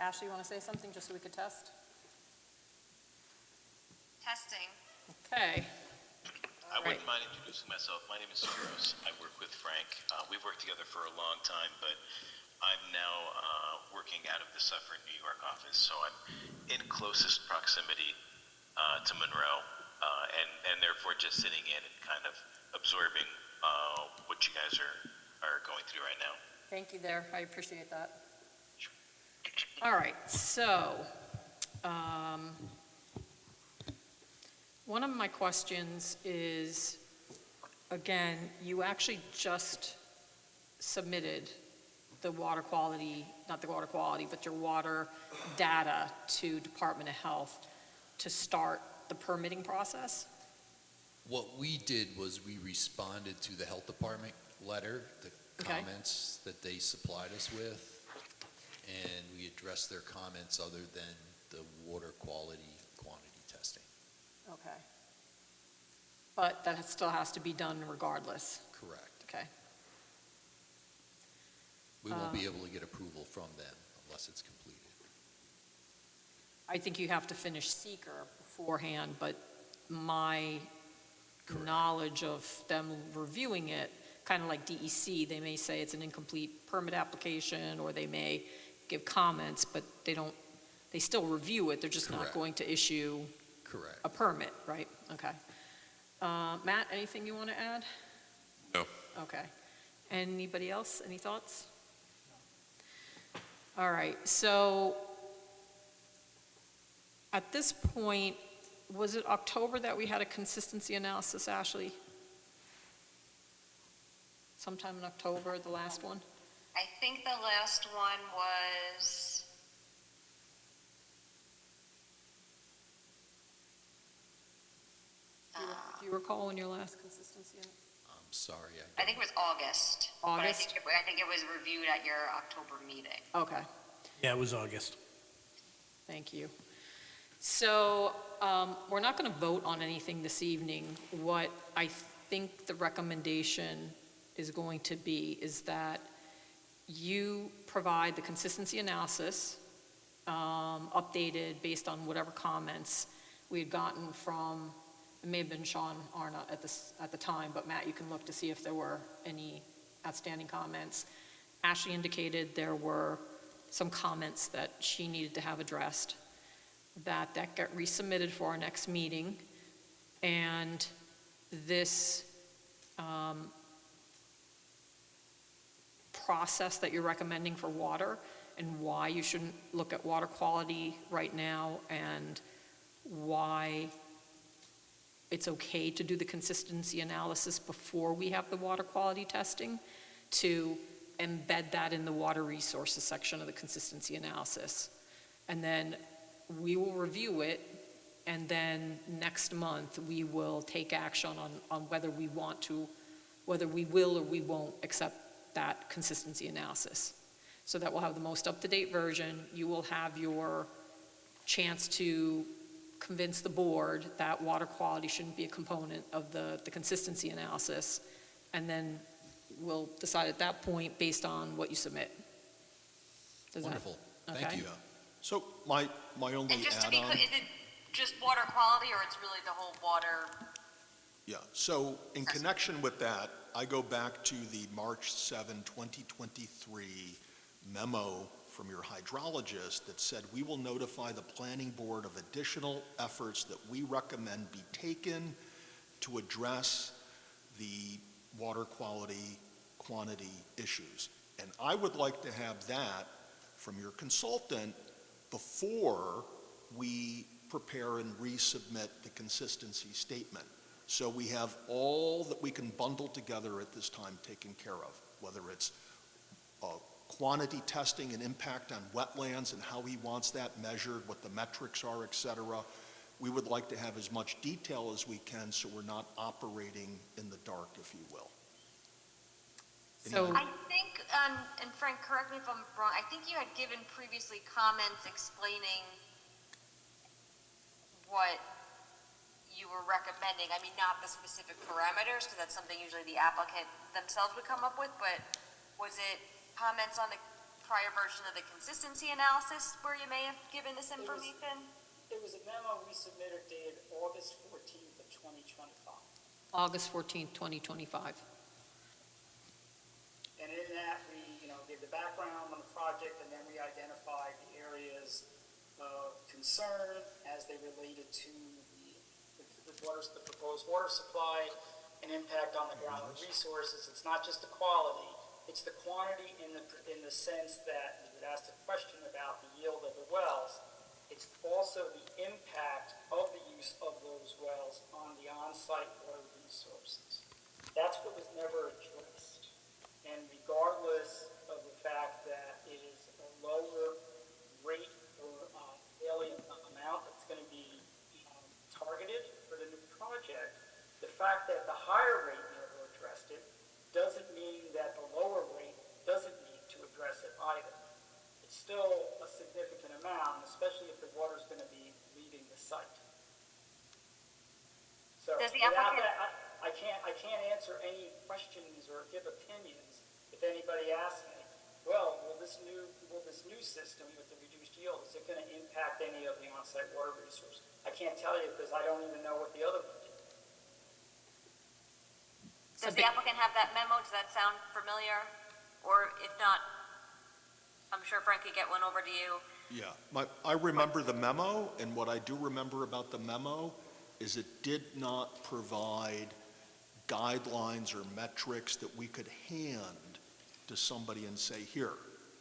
Ashley, you want to say something just so we could test? Testing. Okay. I wouldn't mind introducing myself. My name is Spiros. I work with Frank. We've worked together for a long time, but I'm now working out of the Suffern, New York office, so I'm in closest proximity to Monroe, and therefore just sitting in and kind of absorbing what you guys are going through right now. Thank you there. I appreciate that. All right, so one of my questions is, again, you actually just submitted the water quality, not the water quality, but your water data to Department of Health to start the permitting process? What we did was we responded to the health department letter, the Okay. comments that they supplied us with, and we addressed their comments other than the water quality quantity testing. Okay. But that still has to be done regardless. Correct. Okay. We won't be able to get approval from them unless it's completed. I think you have to finish seeker beforehand, but my Correct. knowledge of them reviewing it, kind of like DEC, they may say it's an incomplete permit application, or they may give comments, but they still review it, they're just not Correct. going to issue Correct. a permit, right? Okay. Matt, anything you want to add? No. Okay. Anybody else? Any thoughts? All right, so at this point, was it October that we had a consistency analysis, Ashley? Sometime in October, the last one? I think the last one was, Do you recall when your last consistency? I'm sorry. I think it was August. But I August? think it was reviewed at your October meeting. Okay, Yeah, it was August. thank you. So we're not going to vote on anything this evening. What I think the recommendation is going to be is that you provide the consistency analysis, updated based on whatever comments we had gotten from, it may have been Sean Arnott at the time, but Matt, you can look to see if there were any outstanding comments. Ashley indicated there were some comments that she needed to have addressed, that got resubmitted for our next meeting, and this process that you're recommending for water and why you shouldn't look at water quality right now, and why it's okay to do the consistency analysis before we have the water quality testing, to embed that in the water resources section of the consistency analysis. And then we will review it, and then next month we will take action on whether we want to, whether we will or we won't accept that consistency analysis. So that we'll have the most up-to-date version. You will have your chance to convince the board that water quality shouldn't be a component of the consistency analysis, and then we'll decide at that point based on what you submit. Does that- Wonderful. Thank okay. you. So my only And just to be add-on, clear, is it just water quality, or it's really the whole water? yeah, so in connection with that, I go back to the March 7, 2023 memo from your hydrologist that said, we will notify the planning board of additional efforts that we recommend be taken to address the water quality quantity issues. And I would like to have that from your consultant before we prepare and resubmit the consistency statement. So we have all that we can bundle together at this time taken care of, whether it's quantity testing and impact on wetlands and how he wants that measured, what the metrics are, et cetera. We would like to have as much detail as we can so we're not operating in the dark, if you will. So, I think, and Frank, correct me if I'm wrong, I think you had given previously comments explaining what you were recommending. I mean, not the specific parameters, because that's something usually the applicant themselves would come up with, but was it comments on the prior version of the consistency analysis where you may have given this information? It was a memo we submitted dated August 14th of 2025. August 14th, 2025. And in that, we, gave the background on the project, and then we identified the areas of concern as they related to the proposed water supply and impact on the groundwater resources. It's not just the quality, it's the quantity in the sense that you would ask the question about the yield of the wells. It's also the impact of the use of those wells on the on-site water resources. That's what was never addressed. And regardless of the fact that it is a lower rate or daily amount that's going to be targeted for the new project, the fact that the higher rate never addressed it doesn't mean that the lower rate doesn't need to address it either. It's still a significant amount, especially if the water is going to be leaving the site. So Does the without applicant- that, I can't answer any questions or give opinions if anybody asks me, well, will this new system with the reduced yield, is it going to impact any of the on-site water resource? I can't tell you because I don't even know what the other one did. Does the applicant have that memo? Does that sound familiar? Or if not, I'm sure Frank could get one over to you. Yeah, I remember the memo, and what I do remember about the memo is it did not provide guidelines or metrics that we could hand to somebody and say, here,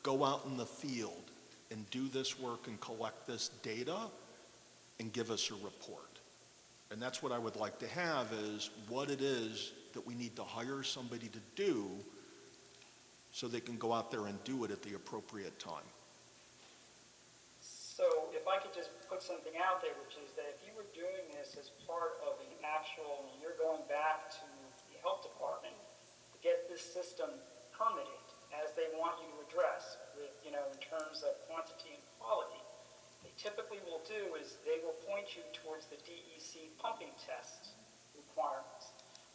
go out in the field and do this work and collect this data and give us a report. And that's what I would like to have, is what it is that we need to hire somebody to do so they can go out there and do it at the appropriate time. So if I could just put something out there, which is that if you were doing this as part of an actual, and you're going back to the health department to get this system permitted as they want you to address with, in terms of quantity and quality, they typically will do is they will point you towards the DEC pumping test requirements.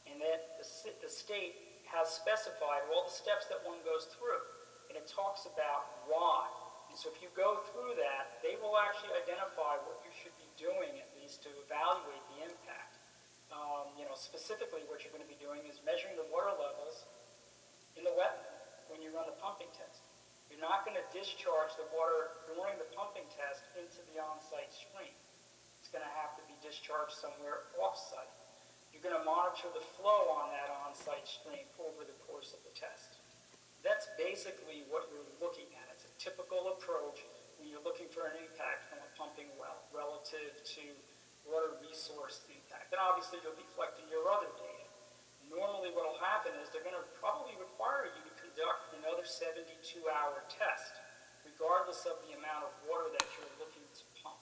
And that the state has specified all the steps that one goes through, and it talks about why. And so if you go through that, they will actually identify what you should be doing, at least to evaluate the impact. Specifically what you're going to be doing is measuring the water levels in the wetland when you run the pumping test. You're not going to discharge the water during the pumping test into the on-site stream. It's going to have to be discharged somewhere off-site. You're going to monitor the flow on that on-site stream over the course of the test. That's basically what you're looking at. It's a typical approach when you're looking for an impact from a pumping well relative to water resource impact. And obviously you'll be collecting your other data. Normally what will happen is they're going to probably require you to conduct another 72-hour test, regardless of the amount of water that you're looking to pump,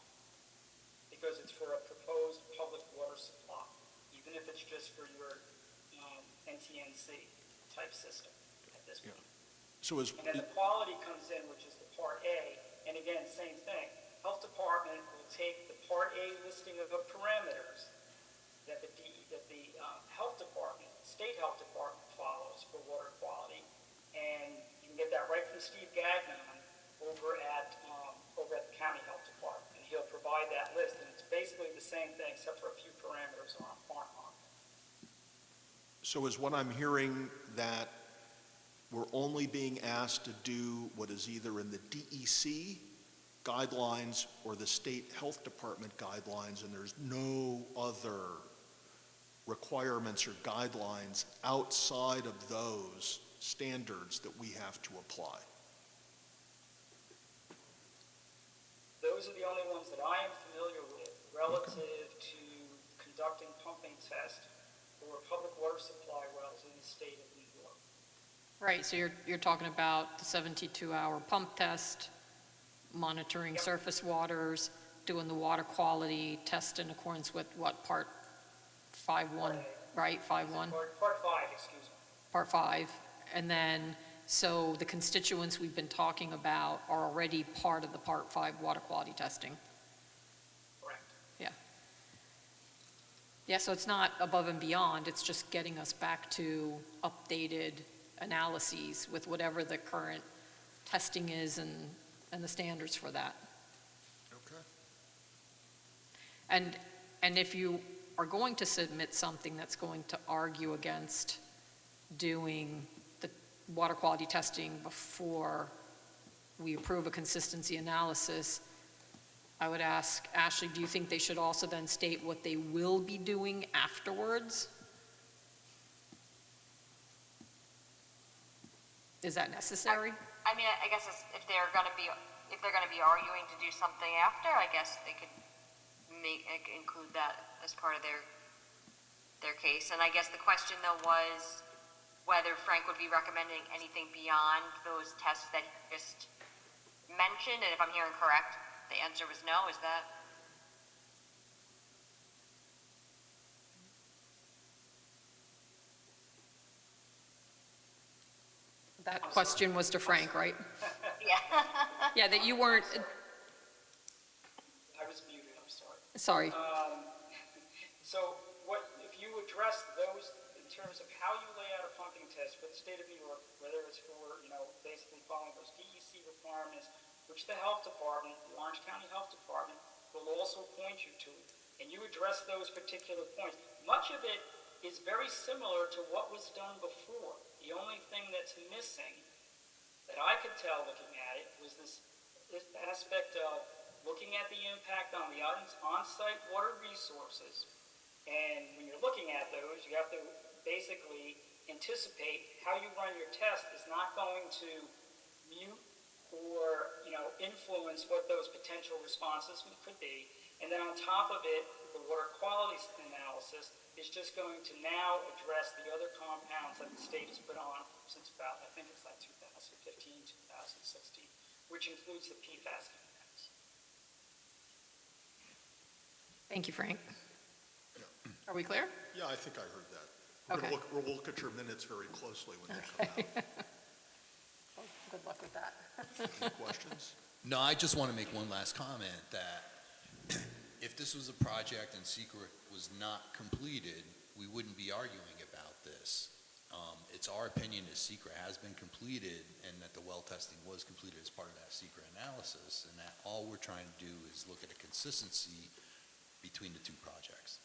because it's for a proposed public water supply, even if it's just for your NTNC type system at this point. So And then the quality comes in, which is the Part A, and again, same thing. Health Department will take the Part A listing of the parameters that the Health Department, State Health Department follows for water quality, and you can get that right from Steve Gagnon over at the County Health Department, and he'll provide that list, and it's basically the same thing except for a few parameters aren't on it. So is what I'm hearing that we're only being asked to do what is either in the DEC guidelines or the State Health Department guidelines, and there's no other requirements or guidelines outside of those standards that we have to apply? Those are the only ones that I am familiar with relative to conducting pumping tests for public water supply wells in the state of New York. Right, so you're talking about the 72-hour pump test, monitoring Yep. surface waters, doing the water quality test in accordance with what, Part 5.1, right, 5.1? Part 5, excuse me. Part 5, and then, so the constituents we've been talking about are already part of the Part 5 water quality testing. Correct. Yeah, so it's not above and beyond, it's just getting us back to updated analyses with whatever the current testing is and the standards for that. Okay. And if you are going to submit something that's going to argue against doing the water quality testing before we approve a consistency analysis, I would ask Ashley, do you think they should also then state what they will be doing afterwards? Is that necessary? I mean, I guess if they're gonna be arguing to do something after, I guess they could include that as part of their case. And I guess the question though was whether Frank would be recommending anything beyond those tests that he just mentioned, and if I'm hearing correct, the answer was no, is that? That question was to Frank, right? Yeah. Yeah, that you weren't, I was muted, I'm sorry. sorry. So what, if you address those in terms of how you lay out a pumping test for the state of New York, whether it's for, basically following those DEC requirements, which the health department, the Orange County Health Department, will also point you to, and you address those particular points, much of it is very similar to what was done before. The only thing that's missing, that I could tell looking at it, was this aspect of looking at the impact on the on-site water resources. And when you're looking at those, you have to basically anticipate how you run your test is not going to mute or, influence what those potential responses could be. And then on top of it, the water quality analysis is just going to now address the other compounds that the state has put on since about, I think it's like 2015, 2016, which includes the PFAS compounds. Thank you, Frank. Are we clear? Yeah, I think I heard that. Okay. We'll look at your minutes very closely when they come out. Well, good luck with that. Any questions? No, I just want to make one last comment that if this was a project and secret was not completed, we wouldn't be arguing about this. It's our opinion that secret has been completed and that the well testing was completed as part of that secret analysis, and that all we're trying to do is look at a consistency between the two projects.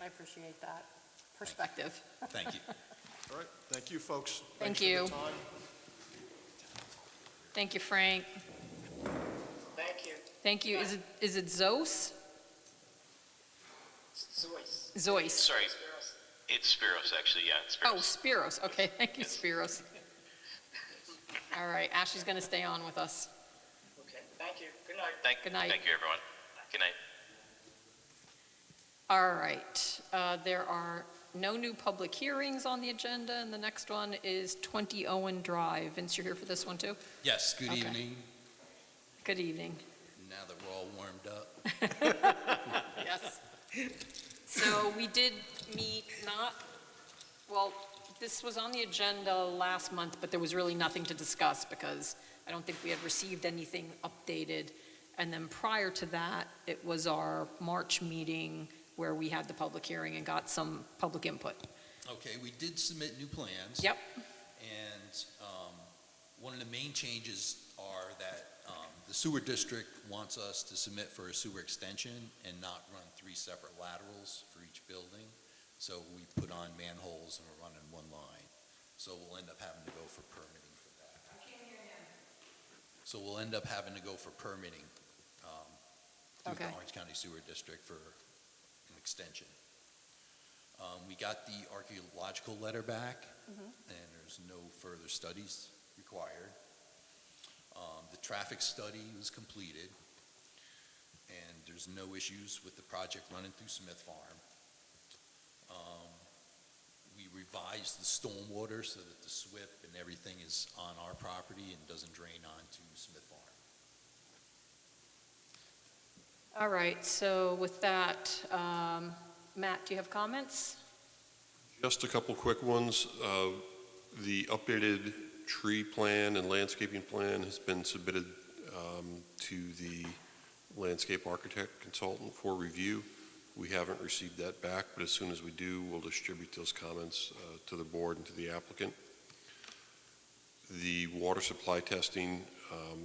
I appreciate that perspective. Thank you. All right, thank you, folks. Thank Thanks for you. the time. Thank you, Frank. Thank you. Thank you. Is it Zos? Zoyce. Zoyce. Sorry, it's Spiros, actually, yeah, it's Oh, Spiros. Spiros. Okay, thank you, Yes. Spiros. All right, Ashley's going to stay on with us. Okay, thank you. Good night. Good night. Thank you, everyone. Good night. All right, there are no new public hearings on the agenda, and the next one is 20 Owen Drive. Vince, you're here for this one too? Yes, good Okay. evening. Good evening. Now that we're all warmed up. Yes. So we did meet this was on the agenda last month, but there was really nothing to discuss because I don't think we had received anything updated. And then prior to that, it was our March meeting where we had the public hearing and got some public input. Okay, we did submit new plans. Yep. And one of the main changes are that the sewer district wants us to submit for a sewer extension and not run 3 separate laterals for each building. So we put on manholes and we're running one line. So we'll end up having to go for permitting for that. I can't hear you. So we'll end up having to go for permitting through the Okay. Orange County Sewer District for an extension. We got the archaeological letter back, and there's no further studies required. The traffic study was completed, and there's no issues with the project running through Smith Farm. We revised the stormwater so that the SWIP and everything is on our property and doesn't drain onto Smith Farm. All right, so with that, Matt, do you have comments? Just a couple quick ones. The updated tree plan and landscaping plan has been submitted to the landscape architect consultant for review. We haven't received that back, but as soon as we do, we'll distribute those comments to the board and to the applicant. The water supply testing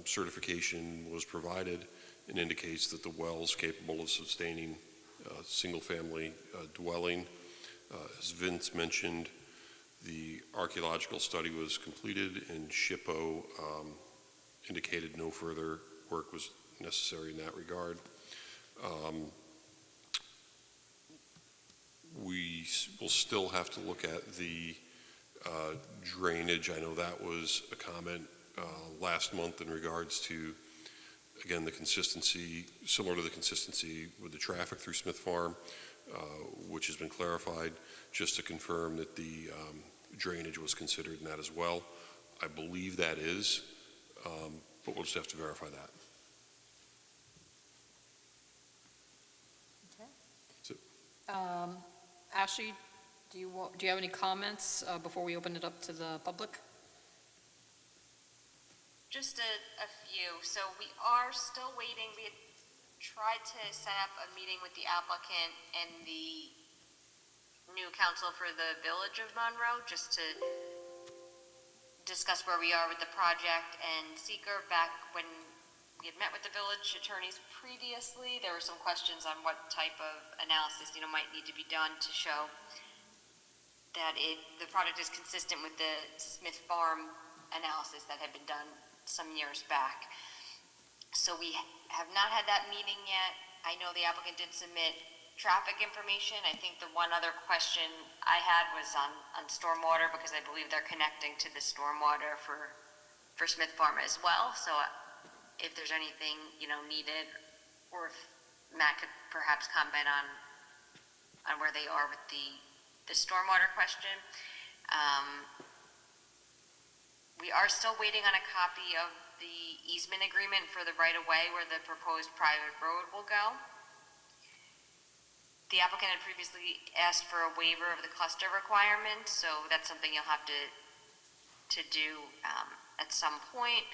certification was provided and indicates that the well is capable of sustaining a single-family dwelling. As Vince mentioned, the archaeological study was completed, and SHPO indicated no further work was necessary in that regard. We will still have to look at the drainage. I know that was a comment last month in regards to, again, the consistency, similar to the consistency with the traffic through Smith Farm, which has been clarified, just to confirm that the drainage was considered in that as well. I believe that is, but we'll just have to verify that. Ashley, do you have any comments before we open it up to the public? Just a few. So we are still waiting. We had tried to set up a meeting with the applicant and the new council for the Village of Monroe, just to discuss where we are with the project. And seeker, back when we had met with the village attorneys previously, there were some questions on what type of analysis, might need to be done to show that the product is consistent with the Smith Farm analysis that had been done some years back. So we have not had that meeting yet. I know the applicant did submit traffic information. I think the one other question I had was on stormwater, because I believe they're connecting to the stormwater for Smith Farm as well. So if there's anything, needed, or if Matt could perhaps comment on where they are with the stormwater question. We are still waiting on a copy of the easement agreement for the right-of-way where the proposed private road will go. The applicant had previously asked for a waiver of the cluster requirement, so that's something you'll have to do at some point.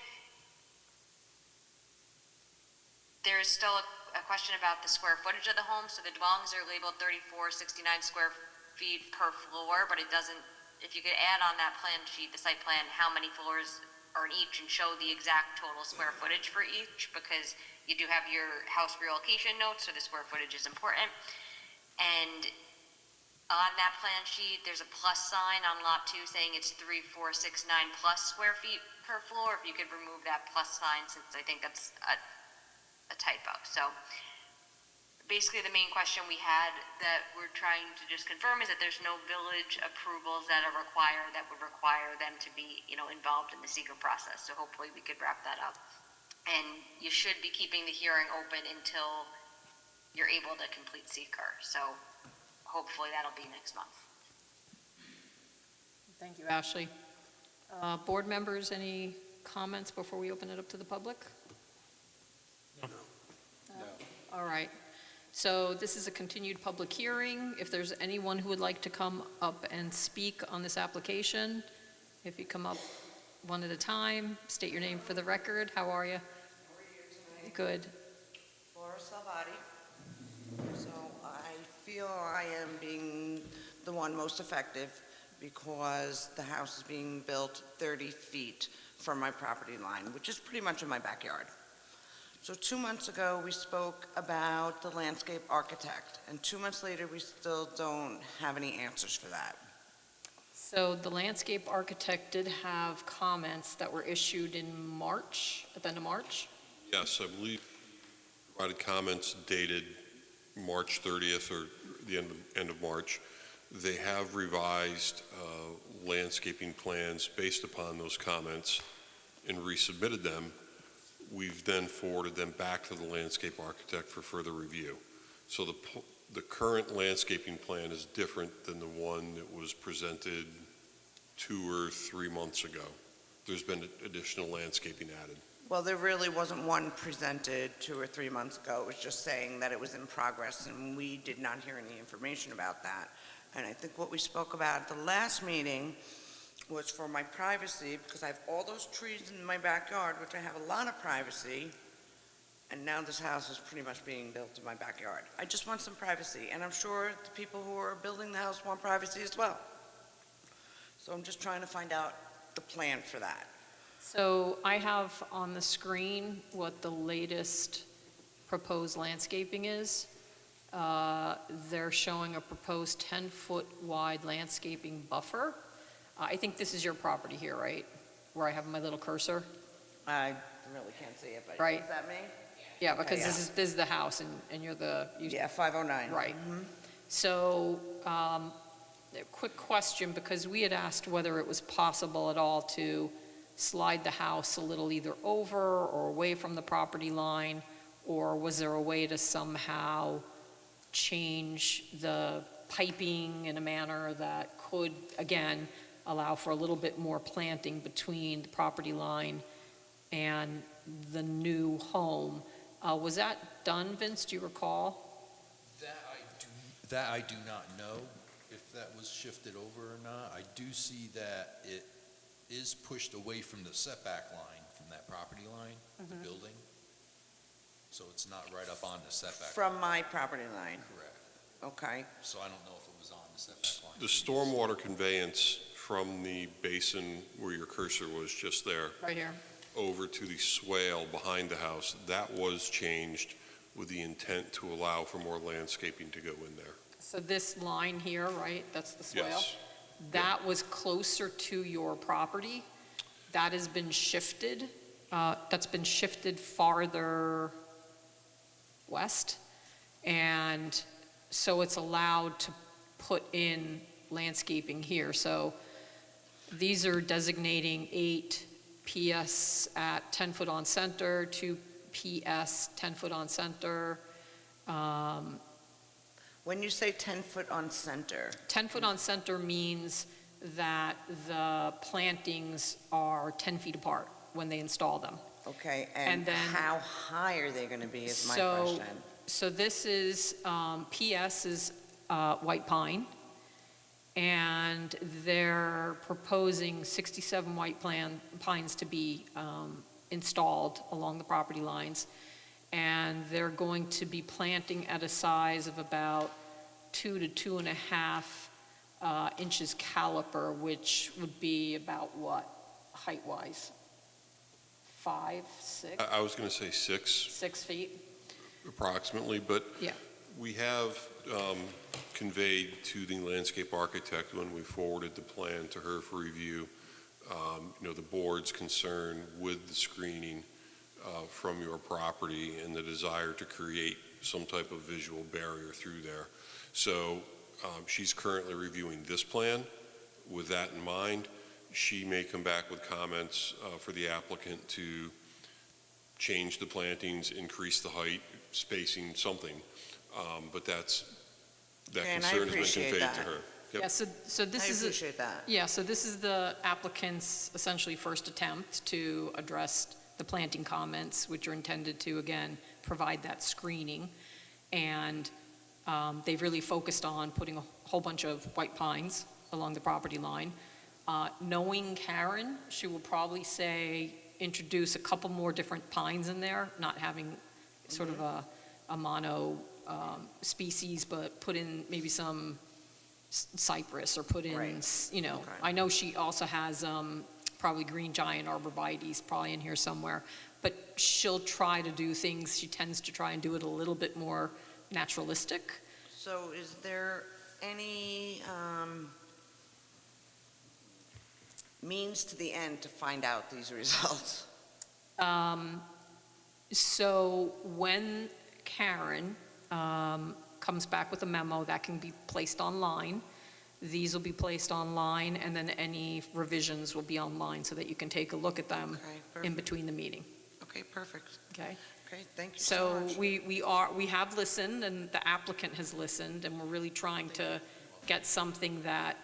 There is still a question about the square footage of the home. So the dwellings are labeled 3469 square feet per floor, but it doesn't, if you could add on that plan sheet, the site plan, how many floors are in each, and show the exact total square footage for each, because you do have your house relocation notes, so the square footage is important. And on that plan sheet, there's a plus sign on lot 2 saying it's 3469 plus square feet per floor. If you could remove that plus sign, since I think that's a typo. So basically the main question we had that we're trying to just confirm is that there's no village approvals that are required that would require them to be, involved in the seeker process. So hopefully we could wrap that up. And you should be keeping the hearing open until you're able to complete seeker. So hopefully that'll be next month. Thank you, Ashley. Board members, any comments before we open it up to the public? No. All right. So this is a continued public hearing. If there's anyone who would like to come up and speak on this application, if you come up one at a time, state your name for the record. How are you? How are you tonight? Good. Laura Salvati. So I feel I am being the one most effective because the house is being built 30 feet from my property line, which is pretty much in my backyard. So 2 months ago, we spoke about the landscape architect, and 2 months later, we still don't have any answers for that. So the landscape architect did have comments that were issued in March, at the end of March? Yes, I believe provided comments dated March 30th or the end of March. They have revised landscaping plans based upon those comments and resubmitted them. We've then forwarded them back to the landscape architect for further review. So the current landscaping plan is different than the one that was presented 2 or 3 months ago. There's been additional landscaping added. Well, there really wasn't one presented 2 or 3 months ago. It was just saying that it was in progress, and we did not hear any information about that. And I think what we spoke about at the last meeting was for my privacy, because I have all those trees in my backyard, which I have a lot of privacy, and now this house is pretty much being built in my backyard. I just want some privacy, and I'm sure the people who are building the house want privacy as well. So I'm just trying to find out the plan for that. So I have on the screen what the latest proposed landscaping is. They're showing a proposed 10-foot wide landscaping buffer. I think this is your property here, right? Where I have my little cursor? I really can't see it, but Right. is that me? Yeah, because yeah. this is the house and you're the. Yeah, 509. Right. So, a quick question, because we had asked whether it was possible at all to slide the house a little either over or away from the property line, or was there a way to somehow change the piping in a manner that could, again, allow for a little bit more planting between the property line and the new home? Was that done, Vince, do you recall? That I do not know if that was shifted over or not. I do see that it is pushed away from the setback line, from that property line, the building. So it's not right up on the setback. From my property line, Correct. okay. So I don't know if it was on the setback line. The stormwater conveyance from the basin where your cursor was just there Right here. over to the swale behind the house, that was changed with the intent to allow for more landscaping to go in there. So this line here, right, that's the swale? Yes. That was closer to your property. That has been shifted. That's been shifted farther west. And so it's allowed to put in landscaping here. So these are designating 8 PS at 10 foot on center, 2 PS 10 foot on center. When you say 10 foot on center, 10 foot on center means that the plantings are 10 feet apart when they install them. okay, And and then- how high are they going to be is my So- question. So this is, PS is white pine, and they're proposing 67 white pines to be installed along the property lines. And they're going to be planting at a size of about 2 to 2.5 inches caliper, which would be about what, height-wise? 5, 6, I was going to say 6 6 feet? approximately, but Yeah. we have conveyed to the landscape architect when we forwarded the plan to her for review, the board's concern with the screening from your property and the desire to create some type of visual barrier through there. So she's currently reviewing this plan with that in mind. She may come back with comments for the applicant to change the plantings, increase the height, spacing, something. But that Okay, and I concern has been appreciate conveyed to that. her. Yep. Yeah, so I this is. appreciate that. Yeah, so this is the applicant's essentially first attempt to address the planting comments, which are intended to, again, provide that screening. And they've really focused on putting a whole bunch of white pines along the property line. Knowing Karen, she will probably say, introduce a couple more different pines in there, not having sort of a mono species, but put in maybe some cypress or put in, Right. Okay. I know she also has probably green giant arborvitae's probably in here somewhere, but she'll try to do things, she tends to try and do it a little bit more naturalistic. So is there any means to the end to find out these results? So when Karen comes back with a memo, that can be placed online. These will be placed online, and then any revisions will be online so that you can take a look at them Okay, in perfect. between the meeting, Okay, perfect. okay? Okay, thank you so So much. we have listened, and the applicant has listened, and we're really trying to get something that,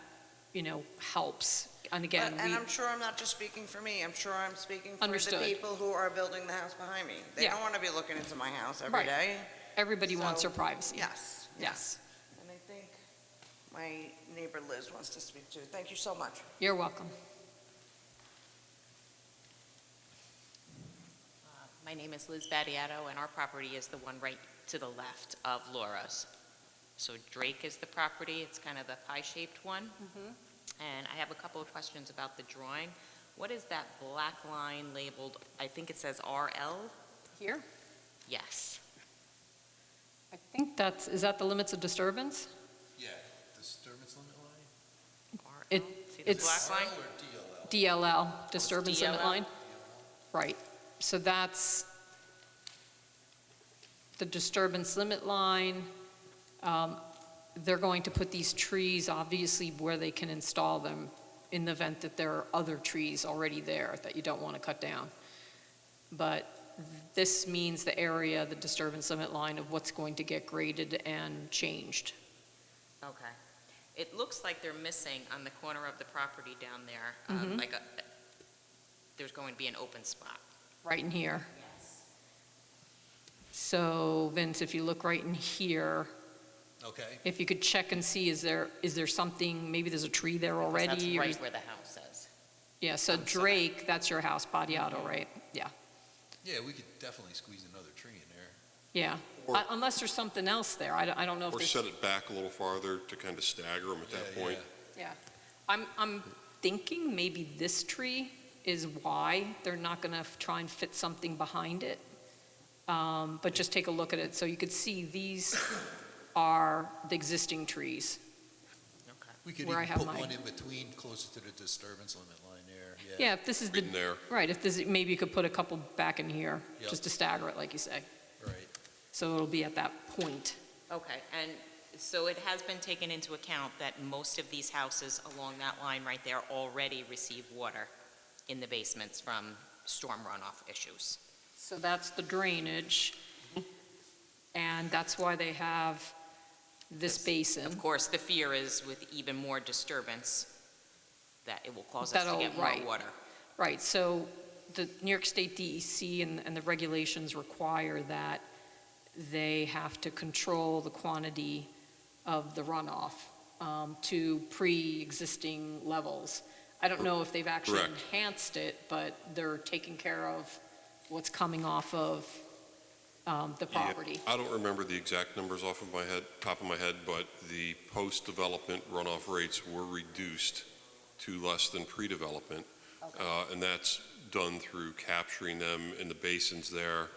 helps. And again, And we, I'm sure I'm not just speaking for me, I'm sure I'm speaking for the Understood. people who are building the house behind me. They Yeah. don't want to be looking into my house every Right. day. everybody wants So, their privacy. Yes. Yes, And I think my neighbor Liz wants to speak too. Thank you so much. you're welcome. My name is Liz Battiato, and our property is the one right to the left of Laura's. So Drake is the property, it's kind of the pie-shaped one. And I have a couple of questions about the drawing. What is that black line labeled, I think it says RL? Here? Yes. I think is that the limits of disturbance? Yeah, disturbance limit line? RL? It- See the it's- black line? RL or DLL? DLL, disturbance limit DLL? line. Right, so that's the disturbance limit line. They're going to put these trees, obviously, where they can install them in the event that there are other trees already there that you don't want to cut down. But this means the area, the disturbance limit line of what's going to get graded and changed. Okay. It looks like they're missing on the corner of the property down there, like there's going to be an open spot. Right in here. Yes. So Vince, if you look right in here, Okay, if you could check and see, is there something, maybe there's a tree there already? That's or right is- where the house is. Yeah, so on the side. Drake, that's your house, Body Auto, right? Yeah, yeah, we could definitely squeeze another tree in there. yeah. Or- Unless there's something else there, I don't know if Or there's. set it back a little farther to kind of stagger them at that Yeah, point. Yeah, I'm thinking maybe this tree is why they're not gonna try and fit something behind it. But just take a look at it, so you could see these are the existing trees. Okay. We could Where I even have put my- one in between, closer to the disturbance limit line there, yeah. Yeah, if this is Right in the, there. right, if this, maybe you could put a couple back in here, Yep. just to stagger it, like you say. Right, So it'll be at that point. Okay, and so it has been taken into account that most of these houses along that line right there already receive water in the basements from storm runoff issues. So that's the drainage, and that's why they have this basin. Of course, the fear is with even more disturbance, that it will cause us to That'll- get more right. water. Right, so the New York State DEC and the regulations require that they have to control the quantity of the runoff to pre-existing levels. I don't know if they've actually Correct. enhanced it, but they're taking care of what's coming off of the Yeah, property. I don't remember the exact numbers off of my head, top of my head, but the post-development runoff rates were reduced to less than pre-development. And that's done through capturing them in the basins there,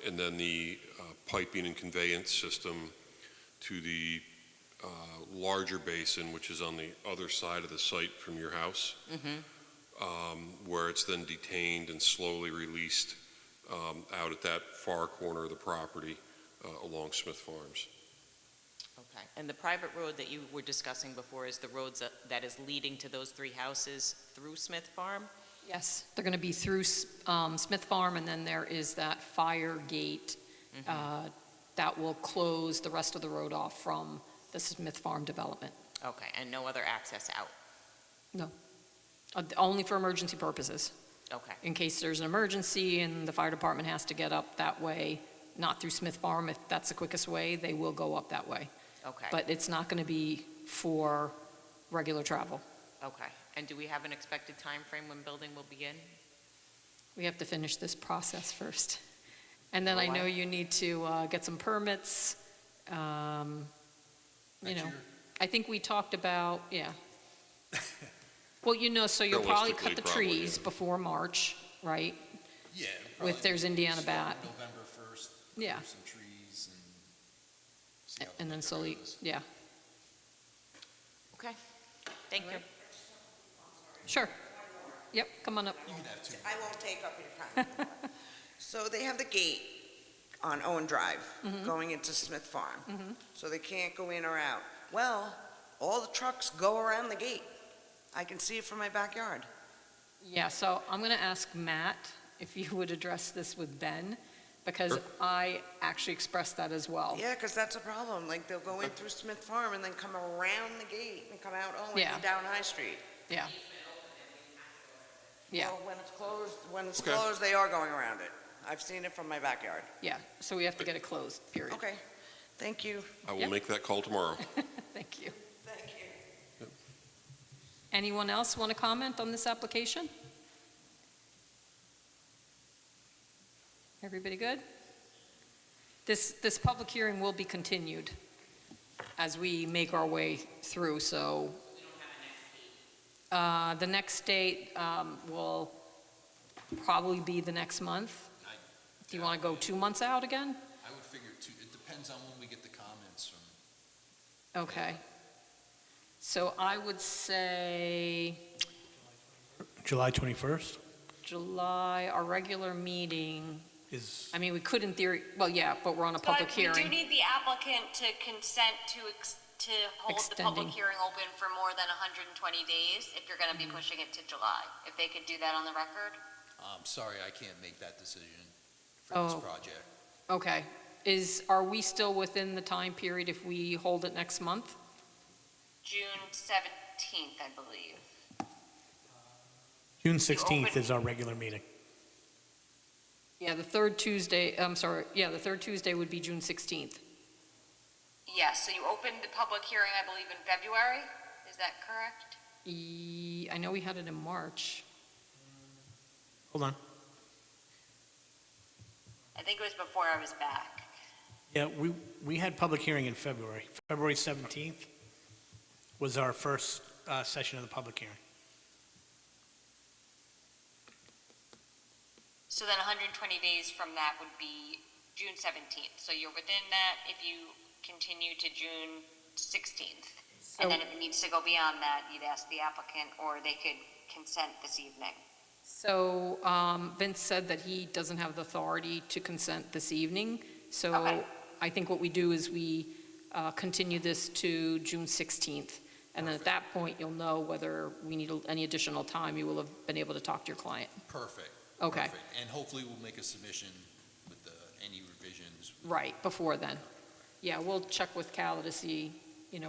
and then the piping and conveyance system to the larger basin, which is on the other side of the site from your house, where it's then detained and slowly released out at that far corner of the property along Smith Farms. Okay, and the private road that you were discussing before is the roads that is leading to those three houses through Smith Farm? Yes, they're going to be through Smith Farm, and then there is that fire gate that will close the rest of the road off from the Smith Farm development. Okay, and no other access out? Only for emergency purposes. Okay, In case there's an emergency and the fire department has to get up that way, not through Smith Farm, if that's the quickest way, they will go up that way. okay, But it's not going to be for regular travel. okay. And do we have an expected time frame when building will begin? We have to finish this process first. And then Oh, I know wow. you need to get some permits. You Next know, year? I think we talked about, yeah. Well, so you'll probably cut the Realistically, probably, trees yeah. before March, right? yeah. If there's Indiana bat. November 1st, Yeah. some trees and see how the And then winter slowly, goes. yeah, Okay, thank you. sure. Yep, come on up. You can have two. I won't take up your time. So they have the gate on Owen Drive going into Smith Farm. So they can't go in or out. Well, all the trucks go around the gate. I can see it from my backyard. Yeah, so I'm going to ask Matt if you would address this with Ben, because Sure. I actually expressed that as well. Yeah, because that's a problem. Like, they'll go in through Smith Farm and then come around the gate and come out Owen Yeah. and down High Street. Yeah. Yeah, Well, when it's Okay. closed, they are going around it. I've seen it from my backyard. yeah, so we have to get it closed, period. Okay, thank you. I will Yep. make that call tomorrow. Thank you. Thank you. Anyone else want to comment on this application? Everybody good? This public hearing will be continued as we make our way through, so. The next date will probably be the next month. Do you want to go 2 months out again? I would figure it depends on when we get the comments from. Okay. So I would say July 21st July, our regular meeting, is, I mean, we could in theory, well, yeah, but we're on a public But we do hearing. need the applicant to consent to hold the public Extending. hearing open for more than 120 days if you're going to be pushing it to July. If they could do that on the record? I'm sorry, I can't make that decision for this Oh. project. Okay. Are we still within the time period if we hold it next month? June 17th, I believe. June 16th is our regular meeting. Yeah, the third Tuesday, I'm sorry, yeah, the third Tuesday would be June 16th. Yes, so you opened the public hearing, I believe, in February? Is that correct? I know we had it in March. Hold on. I think it was before I was back. Yeah, we had public hearing in February. February 17th was our first session of the public hearing. So then 120 days from that would be June 17th. So you're within that if you continue to June 16th. And then if it needs to go beyond that, you'd ask the applicant, or they could consent this evening. So Vince said that he doesn't have the authority to consent this evening. So Okay. I think what we do is we continue this to June 16th. And then at that point, you'll know whether we need any additional time. You will have been able to talk to your client. Perfect. Okay. Perfect. And hopefully we'll make a submission with any revisions. Right, before then. Yeah, we'll check with Cal to see,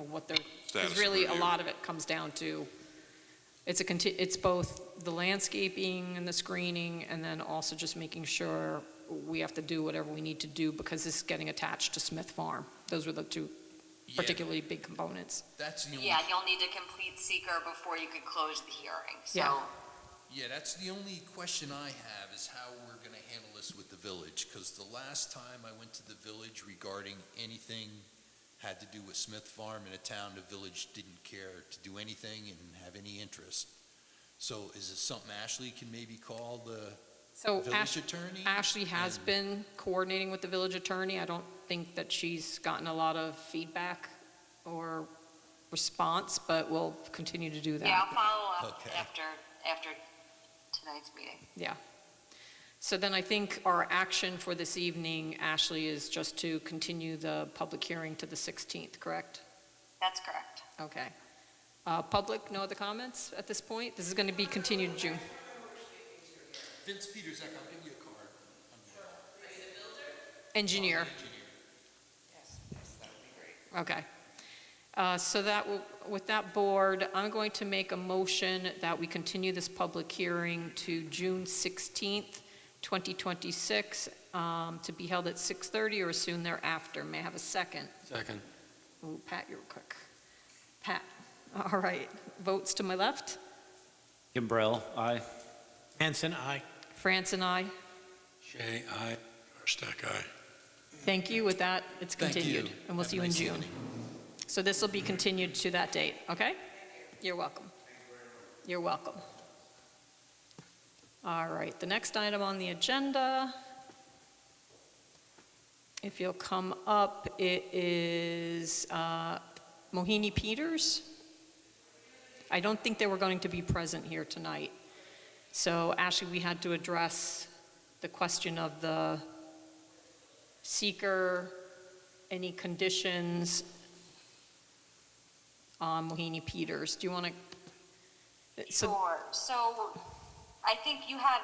what they're, Status because of really a review. lot of it comes down to, it's both the landscaping and the screening, and then also just making sure we have to do whatever we need to do because this is getting attached to Smith Farm. Those were the two Yeah, particularly big components. That's the only. Yeah, you'll need to complete seeker before you could close the hearing. Yeah. So Yeah, that's the only question I have is how we're going to handle this with the village. Because the last time I went to the village regarding anything had to do with Smith Farm in a town, the village didn't care to do anything and have any interest. So is this something Ashley can maybe call the So village attorney? Ashley has And- been coordinating with the village attorney. I don't think that she's gotten a lot of feedback or response, but we'll continue to do that. yeah, I'll follow up Okay. after tonight's meeting. Yeah. So then I think our action for this evening, Ashley, is just to continue the public hearing to the 16th, correct? That's correct. Okay. Public, no other comments at this point? This is going to be continued June. Vince Peterzak, I'll give you a card. Engineer. Okay. So with that board, I'm going to make a motion that we continue this public hearing to June 16th, 2026, to be held at 6:30 or soon thereafter. May I have a second? Second. Ooh, Pat, you're quick. Pat, all right. Votes to my left. Kimbrell, aye. Hanson, aye. France and I. Shay, aye. Stack aye. Thank you. With that, it's Thank you. continued. And we'll Have see a you in nice June. evening. So this will be continued to that date, okay? You're welcome. You're welcome. All right, the next item on the agenda, if you'll come up, it is Mohini Peters. I don't think they were going to be present here tonight. So Ashley, we had to address the question of the seeker, any conditions on Mohini Peters. Do you want to? Sure. So I think you had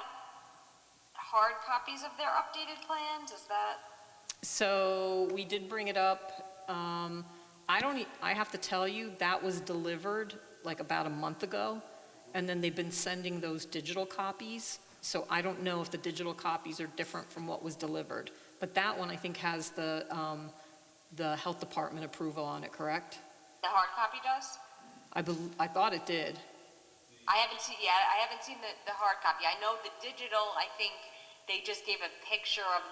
hard copies of their updated plans, is that? So we did bring it up. I have to tell you, that was delivered like about a month ago, and then they've been sending those digital copies. So I don't know if the digital copies are different from what was delivered. But that one, I think, has the health department approval on it, correct? The hard copy does? I thought it did. I haven't seen the hard copy. I know the digital, I think they just gave a picture of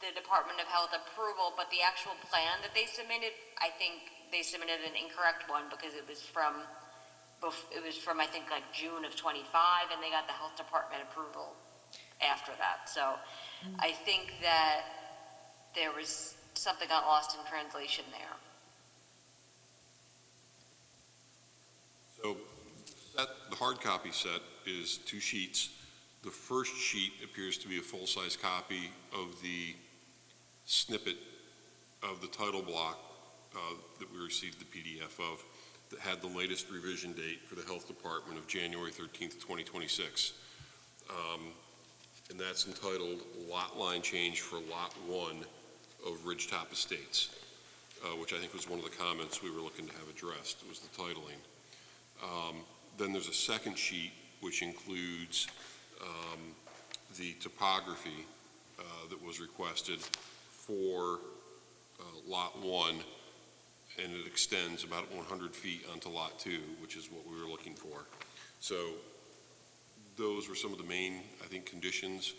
the Department of Health approval, but the actual plan that they submitted, I think they submitted an incorrect one because it was from it was from, I think, like June of '25, and they got the health department approval after that. So I think that there was something got lost in translation there. So the hard copy set is 2 sheets. The first sheet appears to be a full-size copy of the snippet of the title block that we received the PDF of, that had the latest revision date for the Health Department of January 13th, 2026. And that's entitled Lot Line Change for Lot 1 of Ridgetop Estates, which I think was one of the comments we were looking to have addressed, was the titling. Then there's a second sheet which includes the topography that was requested for Lot 1, and it extends about 100 feet onto Lot 2, which is what we were looking for. So those were some of the main, I think, conditions.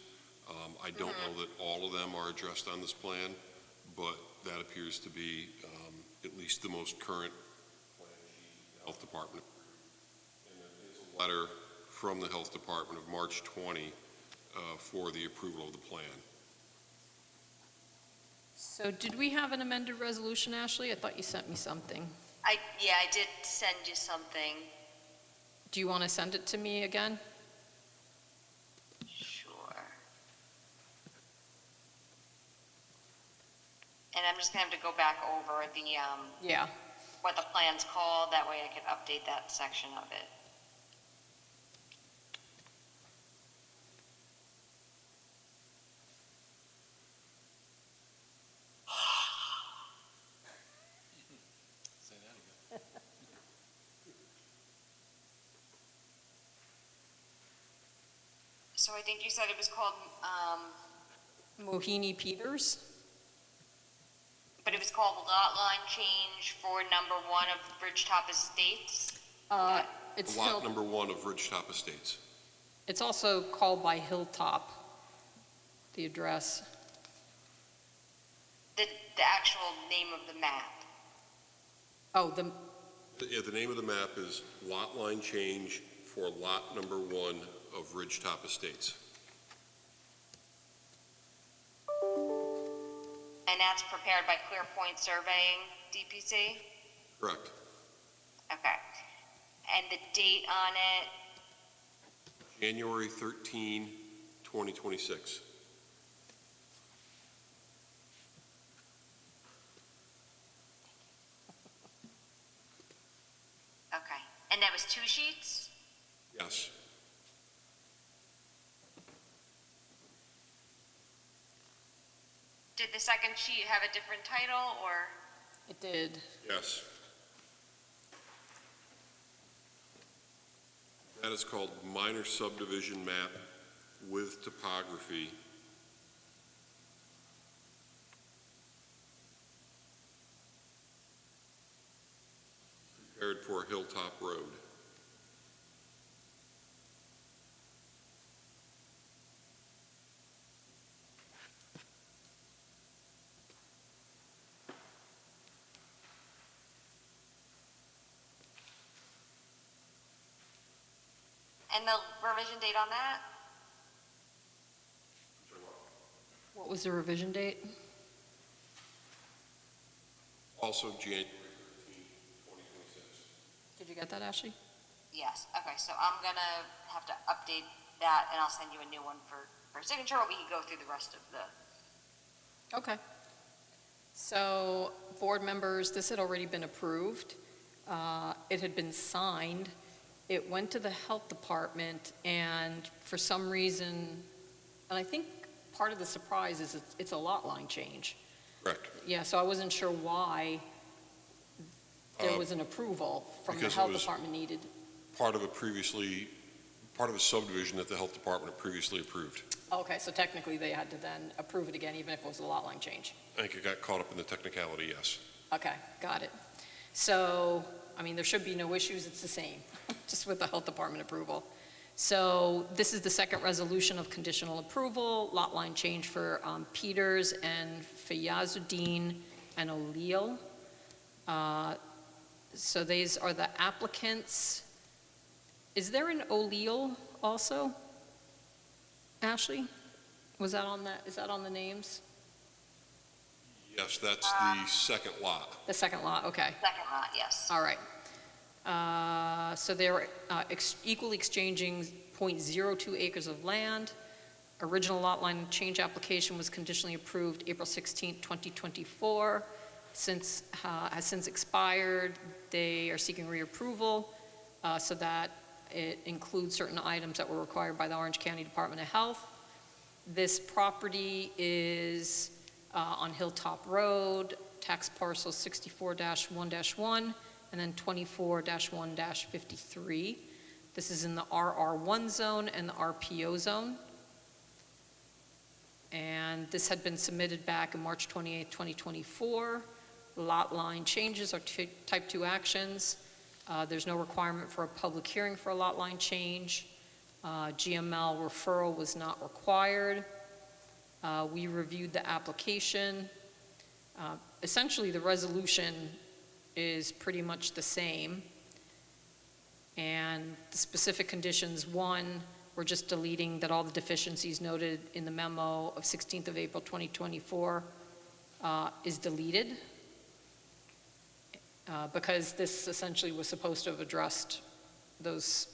I don't know that all of them are addressed on this plan, but that appears to be at least the most current plan the Health Department. And there is a letter from the Health Department of March 20 for the approval of the plan. So did we have an amended resolution, Ashley? I thought you sent me something. I did send you something. Do you want to send it to me again? Sure. And I'm just gonna have to go back over the, Yeah. what the plan's called, that way I can update that section of it. Say that again. So I think you said it was called, Mohini Peters? but it was called Lot Line Change for number 1 of Ridgetop Estates? It's Lot number 1 of Ridgetop Estates. It's also called by Hilltop, the address. The actual name of the map. Oh, The name of the map is Lot Line Change for Lot number 1 of Ridgetop Estates. And that's prepared by Clear Point Surveying, DPC? Correct. Okay. And the date on it, January 13, 2026. okay. And that was 2 sheets? Yes. Did the second sheet have a different title, or? it did. Yes. That is called Minor Subdivision Map with Topography. Prepared for Hilltop Road. And the revision date on that? What was the revision date? Also January 13, 2026. Did you get that, Ashley? Yes, okay, so I'm gonna have to update that, and I'll send you a new one for signature, or we can go through the rest of the, Okay. So, board members, this had already been approved. It had been signed. It went to the health department, and for some reason, and I think part of the surprise is it's a lot line change. Correct. Yeah, so I wasn't sure why there was an approval from the because it health was- department needed. Part of a subdivision that the Health Department had previously approved. Okay, so technically they had to then approve it again, even if it was a lot line change. I think it got caught up in the technicality, yes. Okay, got it. So, I mean, there should be no issues, it's the same, just with the health department approval. So this is the second resolution of conditional approval, lot line change for Peters and Fayazuddin and O'Leal. So these are the applicants. Is there an O'Leal also? Ashley? Was that on that, is that on the names? Yes, that's the second lot. The second lot, okay. Second lot, yes. All right. So they're equally exchanging .02 acres of land. Original lot line change application was conditionally approved April 16, 2024. Has since expired. They are seeking reapproval so that it includes certain items that were required by the Orange County Department of Health. This property is on Hilltop Road, tax parcel 64-1-1, and then 24-1-53. This is in the RR1 zone and the RPO zone. And this had been submitted back on March 28, 2024. Lot line changes are type 2 actions. There's no requirement for a public hearing for a lot line change. GML referral was not required. We reviewed the application. Essentially, the resolution is pretty much the same. And the specific conditions, one, we're just deleting that all the deficiencies noted in the memo of 16th of April 2024 is deleted because this essentially was supposed to have addressed those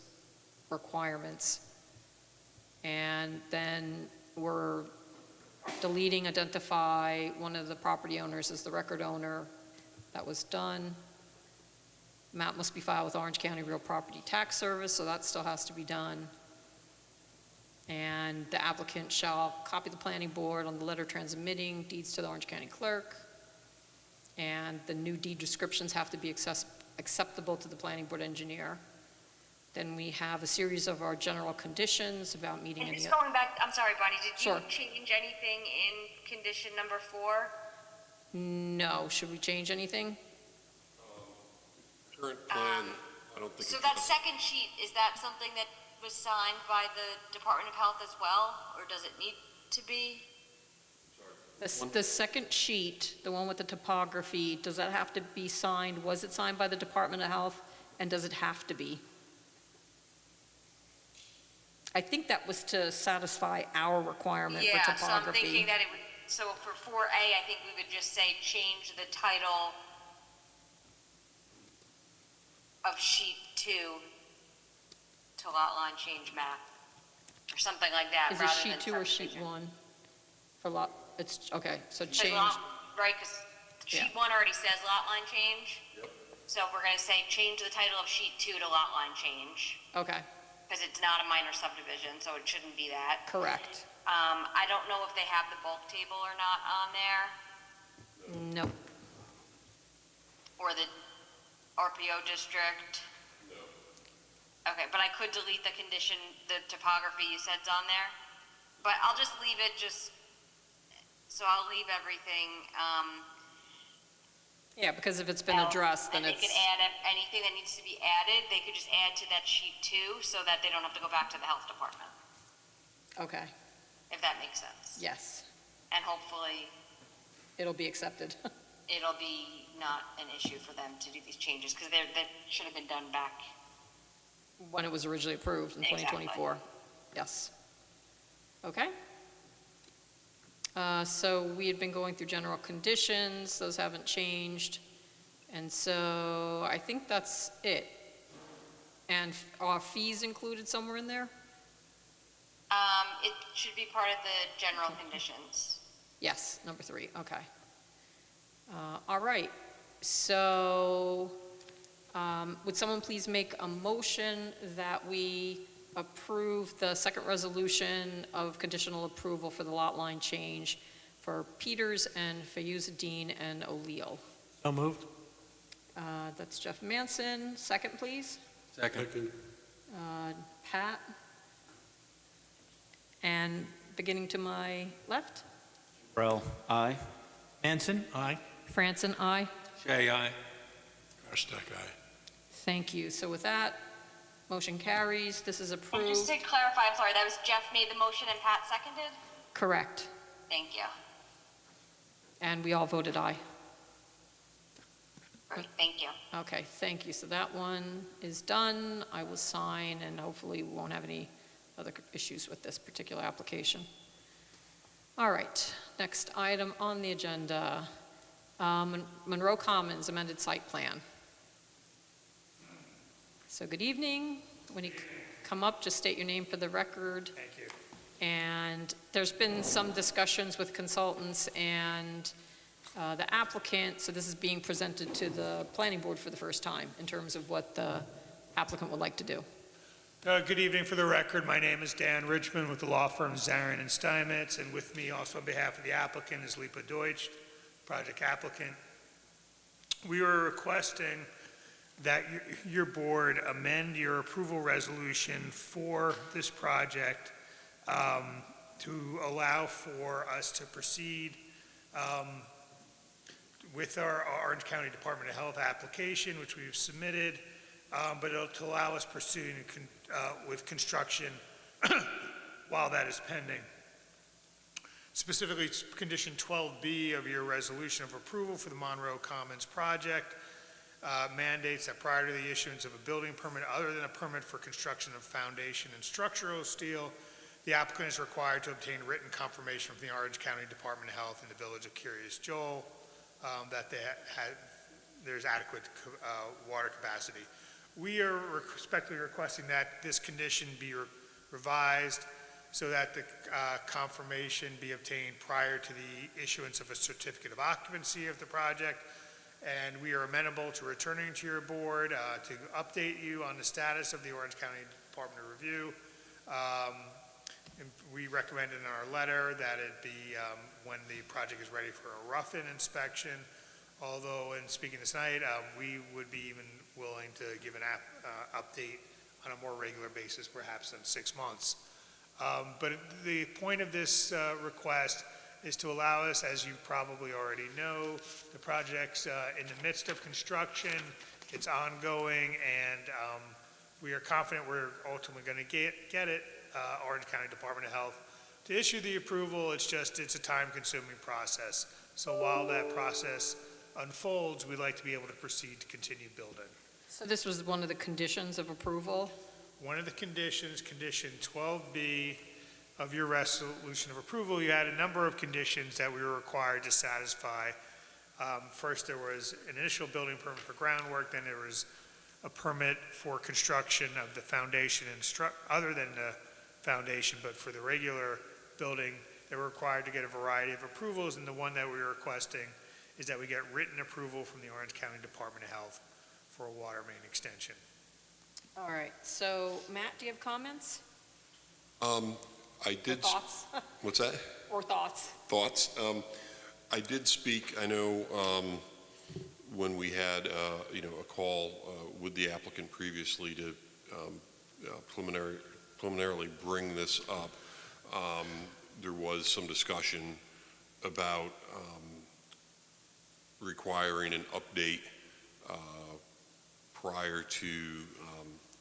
requirements. And then we're deleting identify one of the property owners as the record owner. That was done. Map must be filed with Orange County Real Property Tax Service, so that still has to be done. And the applicant shall copy the planning board on the letter transmitting deeds to the Orange County clerk. And the new deed descriptions have to be acceptable to the planning board engineer. Then we have a series of our general conditions about meeting And any. just going back, I'm sorry, Bonnie, did you Sure. change anything in condition number 4? No, should we change anything? Current plan, I don't think. So it that does. second sheet, is that something that was signed by the Department of Health as well, or does it need to be? The second sheet, the one with the topography, does that have to be signed? Was it signed by the Department of Health, and does it have to be? I think that was to satisfy our requirement for Yeah, so I'm topography. thinking that it would, so for 4A, I think we would just say change the title of sheet 2 to lot line change map, or something like that, Is it rather sheet than 2 or sheet subdivision. 1? For lot, it's, okay, so Because change, right, because sheet 1 already says lot line change. So we're gonna say change the title of sheet 2 to lot line change, okay, because it's not a minor subdivision, so it shouldn't be that. correct. I don't know if they have the bulk table or not on there, No, or the RPO district. Okay, but I could delete the condition, the topography you said's on there, but I'll just leave it so I'll leave everything, yeah, because if it's been else, addressed, then and it's, they could add anything that needs to be added, they could just add to that sheet 2, so that they don't have to go back to the health department, okay, if that makes sense. yes, And hopefully, it'll be accepted. it'll be not an issue for them to do these changes, because that should have been done back. When it was originally approved in Exactly. 2024. Yes. Okay. So we had been going through general conditions, those haven't changed. And so I think that's it. And are fees included somewhere in there? It should be part of the general conditions. Yes, number 3, okay. All right, so would someone please make a motion that we approve the second resolution of conditional approval for the lot line change for Peters and Fayuzadine and O'Leal? So moved. That's Jeff Manson. Second, please. Second. Pat? And beginning to my left? Burrell, aye. Manson, aye. Franson, aye. Shay, aye. Thank you. So with that, motion carries. This is And just approved. to clarify, I'm sorry, that was Jeff made the motion and Pat seconded? Correct. Thank you. And we all voted aye. Great, thank you. Okay, thank you. So that one is done. I will sign, and hopefully we won't have any other issues with this particular application. All right, next item on the agenda, Monroe Commons amended site plan. So good evening. When you come up, just state your name for the record. Thank you. And there's been some discussions with consultants and the applicant, so this is being presented to the planning board for the first time in terms of what the applicant would like to do. Good evening. For the record, my name is Dan Richmond with the law firm Zarin and Steinmetz, and with me also on behalf of the applicant is Lipa Deutsch, project applicant. We were requesting that your board amend your approval resolution for this project to allow for us to proceed with our Orange County Department of Health application, which we've submitted, but it'll to allow us pursuing with construction while that is pending. Specifically, it's condition 12B of your resolution of approval for the Monroe Commons project mandates that prior to the issuance of a building permit other than a permit for construction of foundation and structural steel, the applicant is required to obtain written confirmation from the Orange County Department of Health in the Village of Curious Joel that there's adequate water capacity. We are respectfully requesting that this condition be revised so that the confirmation be obtained prior to the issuance of a certificate of occupancy of the project. And we are amenable to returning to your board to update you on the status of the Orange County Department of Review. And we recommended in our letter that it be when the project is ready for a rough-in inspection. Although in speaking this night, we would be even willing to give an update on a more regular basis, perhaps in 6 months. But the point of this request is to allow us, as you probably already know, the project's in the midst of construction, it's ongoing, and we are confident we're ultimately going to get it, Orange County Department of Health, to issue the approval. It's a time-consuming process. So while that process unfolds, we'd like to be able to proceed to continue building. So this was one of the conditions of approval? One of the conditions, condition 12B of your resolution of approval, you had a number of conditions that we were required to satisfy. First, there was an initial building permit for groundwork, then there was a permit for construction of the foundation and other than the foundation, but for the regular building, they were required to get a variety of approvals, and the one that we were requesting is that we get written approval from the Orange County Department of Health for a water main extension. All right, so Matt, do you have comments? I Or did, thoughts? what's that? Or thoughts? Thoughts? I did speak, I know, when we had, a call with the applicant previously to preliminarily bring this up, there was some discussion about requiring an update prior to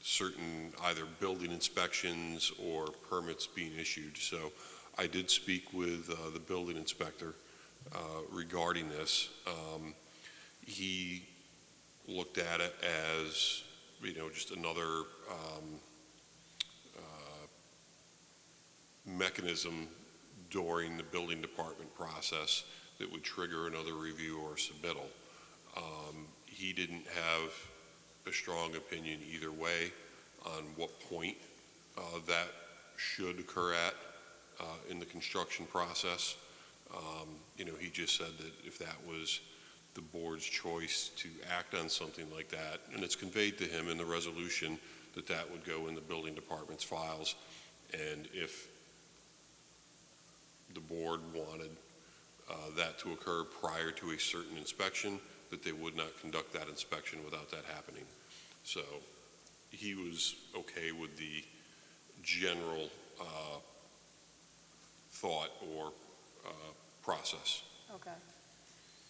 certain either building inspections or permits being issued. So I did speak with the building inspector regarding this. He looked at it as, just another mechanism during the building department process that would trigger another review or submittal. He didn't have a strong opinion either way on what point that should occur at in the construction process. He just said that if that was the board's choice to act on something like that, and it's conveyed to him in the resolution that that would go in the building department's files, and if the board wanted that to occur prior to a certain inspection, that they would not conduct that inspection without that happening. So he was okay with the general thought or process. Okay.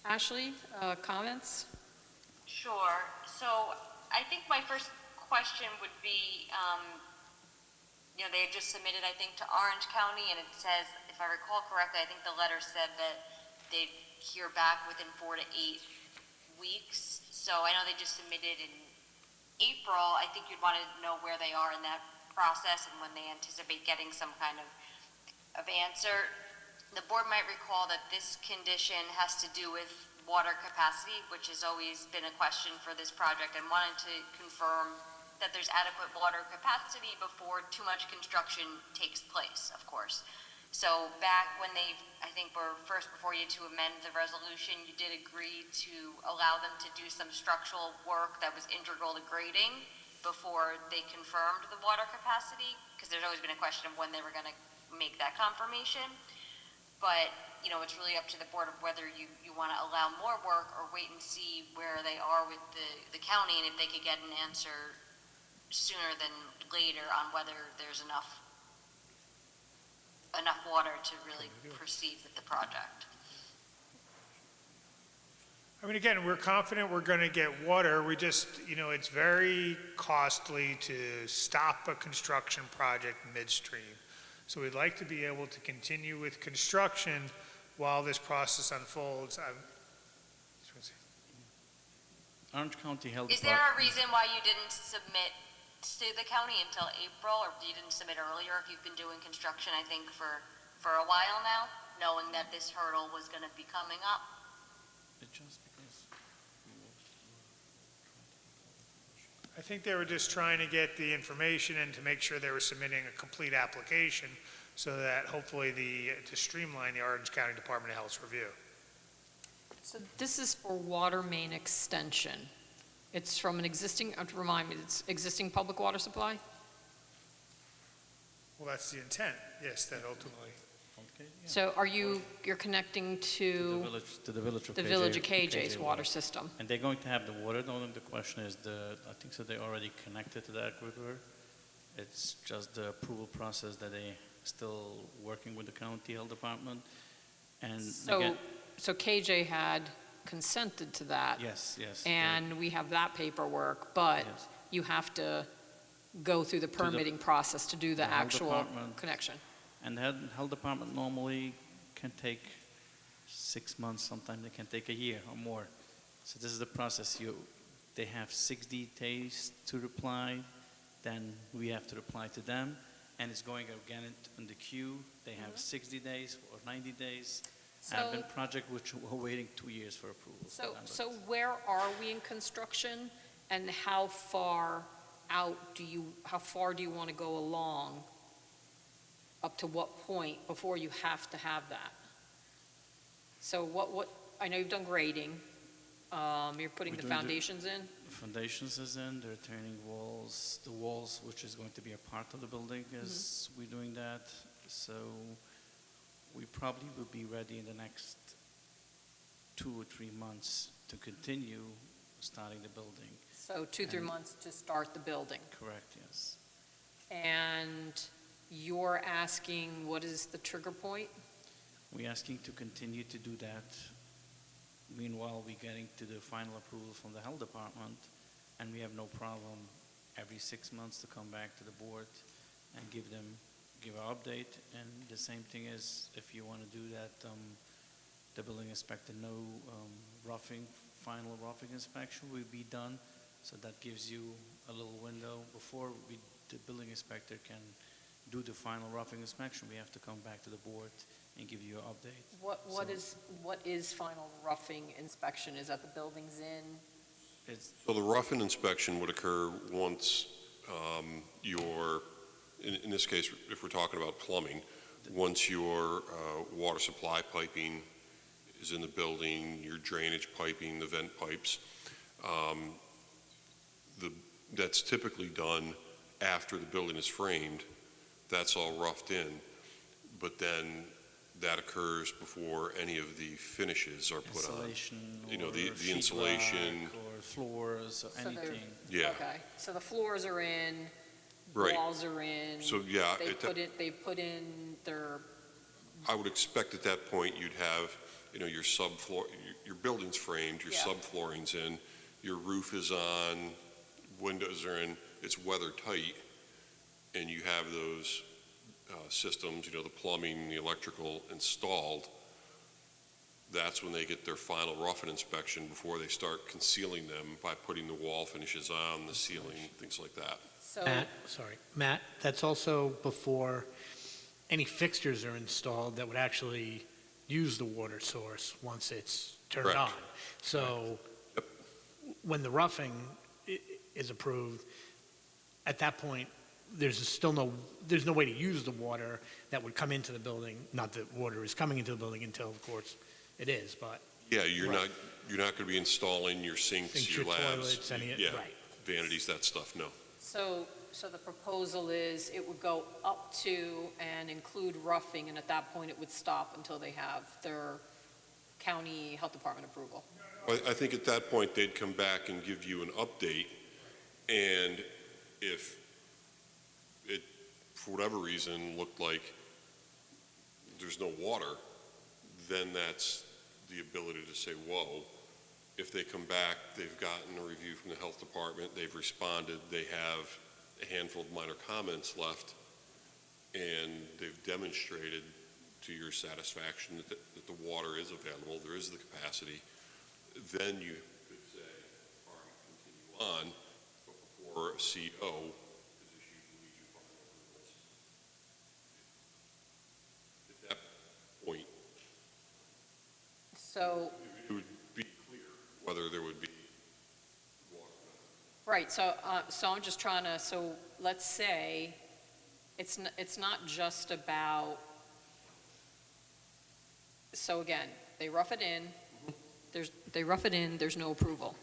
Ashley, comments? Sure. So I think my first question would be, they had just submitted, I think, to Orange County, and it says, if I recall correctly, I think the letter said that they'd hear back within 4 to 8 weeks. So I know they just submitted in April. I think you'd want to know where they are in that process and when they anticipate getting some kind of answer. The board might recall that this condition has to do with water capacity, which has always been a question for this project, and wanted to confirm that there's adequate water capacity before too much construction takes place, of course. So back when they, I think, were first before you to amend the resolution, you did agree to allow them to do some structural work that was integral to grading before they confirmed the water capacity, because there's always been a question of when they were going to make that confirmation. But, you know, it's really up to the board of whether you want to allow more work or wait and see where they are with the county and if they could get an answer sooner than later on whether there's enough water to really proceed with the project. I mean, again, we're confident we're going to get water. We just, you know, it's very costly to stop a construction project midstream. So we'd like to be able to continue with construction while this process unfolds. Orange County Health Is there a reason why you didn't submit to the county until April, or you didn't submit earlier if you've been doing construction, I think, for a while now, knowing that this hurdle was going to be coming up? I think they were just trying to get the information and to make sure they were submitting a complete application so that hopefully to streamline the Orange County Department of Health's review. So this is for water main extension. It's from an existing, remind me, it's existing public water supply? Well, that's the intent, yes, that ultimately. So you're connecting to To the village of the KJ village of KJ's water system? And they're going to have the water. The only question is I think so they're already connected to the aquifer. It's just the approval process that they still working with the county health department. And again, So KJ had consented to that? yes. And we have that paperwork, but Yes. you have to go through the permitting process to do the the health actual department. connection. And the health department normally can take 6 months, sometimes they can take a year or more. So this is the process. They have 60 days to reply, then we have to reply to them, and it's going again in the queue. They have 60 days or 90 days. I've been project which we're waiting 2 years for approval. So where are we in construction, and how far do you want to go along? Up to what point before you have to have that? So I know you've done grading, you're putting the We're doing the- foundations in? The foundations is in, they're turning walls, the walls, which is going to be a part of the building, is we're doing that. So we probably will be ready in the next 2 or 3 months to continue starting the building. So 2-3 months to start the building. Correct, yes. And you're asking, what is the trigger point? We're asking to continue to do that. Meanwhile, we're getting to the final approval from the health department, and we have no problem every 6 months to come back to the board and give our update. And the same thing is, if you want to do that, the building inspector, final roughing inspection will be done. So that gives you a little window before the building inspector can do the final roughing inspection. We have to come back to the board and give you an update. What is final roughing inspection? Is that the building's in? So the rough-in inspection would occur once in this case, if we're talking about plumbing, once your water supply piping is in the building, your drainage piping, the vent pipes, that's typically done after the building is framed. That's all roughed in, but then that occurs before any of the finishes are put on. Insulation, the insulation. or floors, or So they're- anything. Yeah, Okay, so the floors are in, right. walls are in. So, yeah, They put in their, I would expect at that point you'd have, your subfloor, your building's framed, your Yeah. subflooring's in, your roof is on, windows are in, it's weather tight, and you have those systems, the plumbing, the electrical installed. that's when they get their final rough-in inspection before they start concealing them by putting the wall finishes on, the ceiling, things like that. So, Matt, that's also before any fixtures are installed that would actually use the water source once it's turned Correct. on. So when the roughing is approved, at that point, there's no way to use the water that would come into the building. Not that water is coming into the building until, of course, it is, but Yeah, you're Right. not going to be installing your sinks, Sinks, your your labs. toilets, any- Yeah, right. vanities, that stuff, no. so the proposal is it would go up to and include roughing, and at that point, it would stop until they have their county health department approval. I think at that point, they'd come back and give you an update, and if it, for whatever reason, looked like there's no water, then that's the ability to say, whoa. If they come back, they've gotten a review from the health department, they've responded, they have a handful of minor comments left, and they've demonstrated to your satisfaction that the water is available, there is the capacity, then you could say, all right, continue on, but before a CO is issued, we need you final approvals. At that point, So, it would be clear whether there would be water. right, so I'm just trying to, so let's say, it's not just about, so again, they rough it in, there's no approval.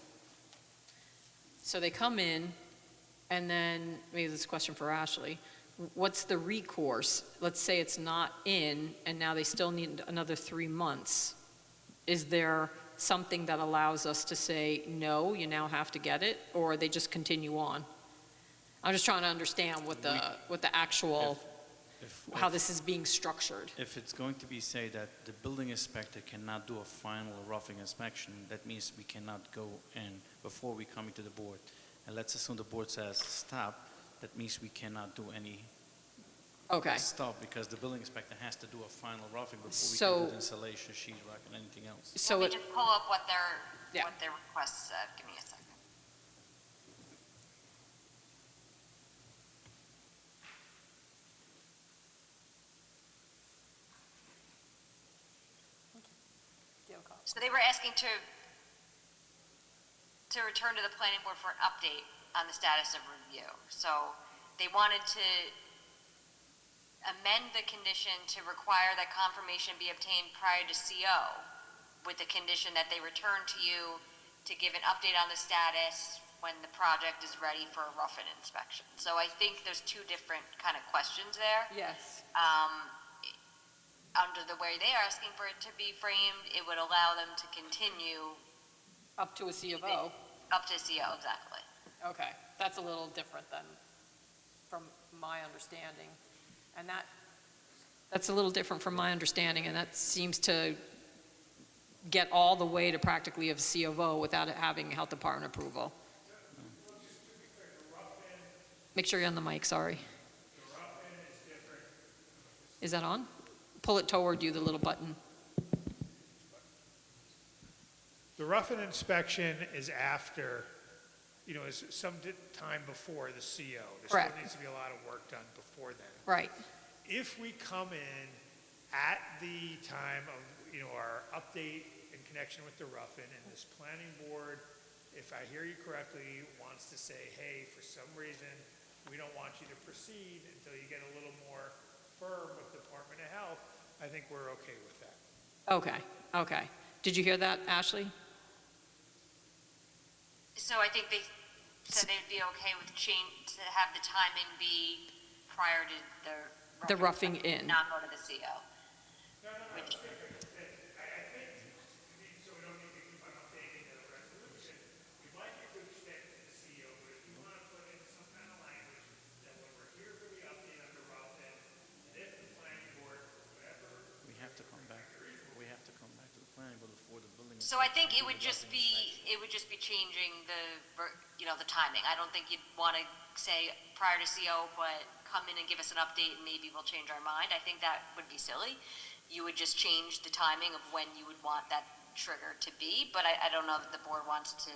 So they come in, and then, maybe this is a question for Ashley, what's the recourse? Let's say it's not in, and now they still need another 3 months. Is there something that allows us to say, no, you now have to get it, or they just continue on? I'm just trying to understand what the actual, how this is being structured. If it's going to be say that the building inspector cannot do a final roughing inspection, that means we cannot go in before we come to the board. And let's assume the board says stop, that means we cannot do any Okay, stop because the building inspector has to do a final roughing before we So- can do the installation, sheet rock, and anything else. so Let it, me just pull up what their Yeah. request said. Give me a second. So they were asking to return to the planning board for an update on the status of review. So they wanted to amend the condition to require that confirmation be obtained prior to CO with the condition that they return to you to give an update on the status when the project is ready for a rough-in inspection. So I think there's two different kind of questions there. yes, Under the way they are asking for it to be framed, it would allow them to continue up to a C of O. up to CO, exactly. Okay, that's a little different than, from my understanding. And that's a little different from my understanding, and that seems to get all the way to practically a C of O without it having health department approval. Make sure you're on the mic, sorry. Is that on? Pull it toward you, the little button. The rough-in inspection is after, is some time before the CO. There Correct. still needs to be a lot of work done before then. Right, If we come in at the time of, our update in connection with the rough-in, and this planning board, if I hear you correctly, wants to say, hey, for some reason, we don't want you to proceed until you get a little more firm with the Department of Health, I think we're okay with that. okay. Did you hear that, Ashley? So I think they said they'd be okay with to have the timing be prior to The roughing in. Not go to the CO. Which- I think, so we don't need to keep on updating the resolution, we'd like you to extend to the CO, but if you want to put in some kind of language that when we're here for the update on the route-in, and if the planning board, whatever. We have to come back to the planning board before the building. So I think inspector it would do the just rough-in be changing the timing. I don't think you'd want to say prior to CO, but come in and give us an update and maybe we'll change our mind. I think that would be silly. you would just change the timing of when you would want that trigger to be, but I don't know that the board wants to,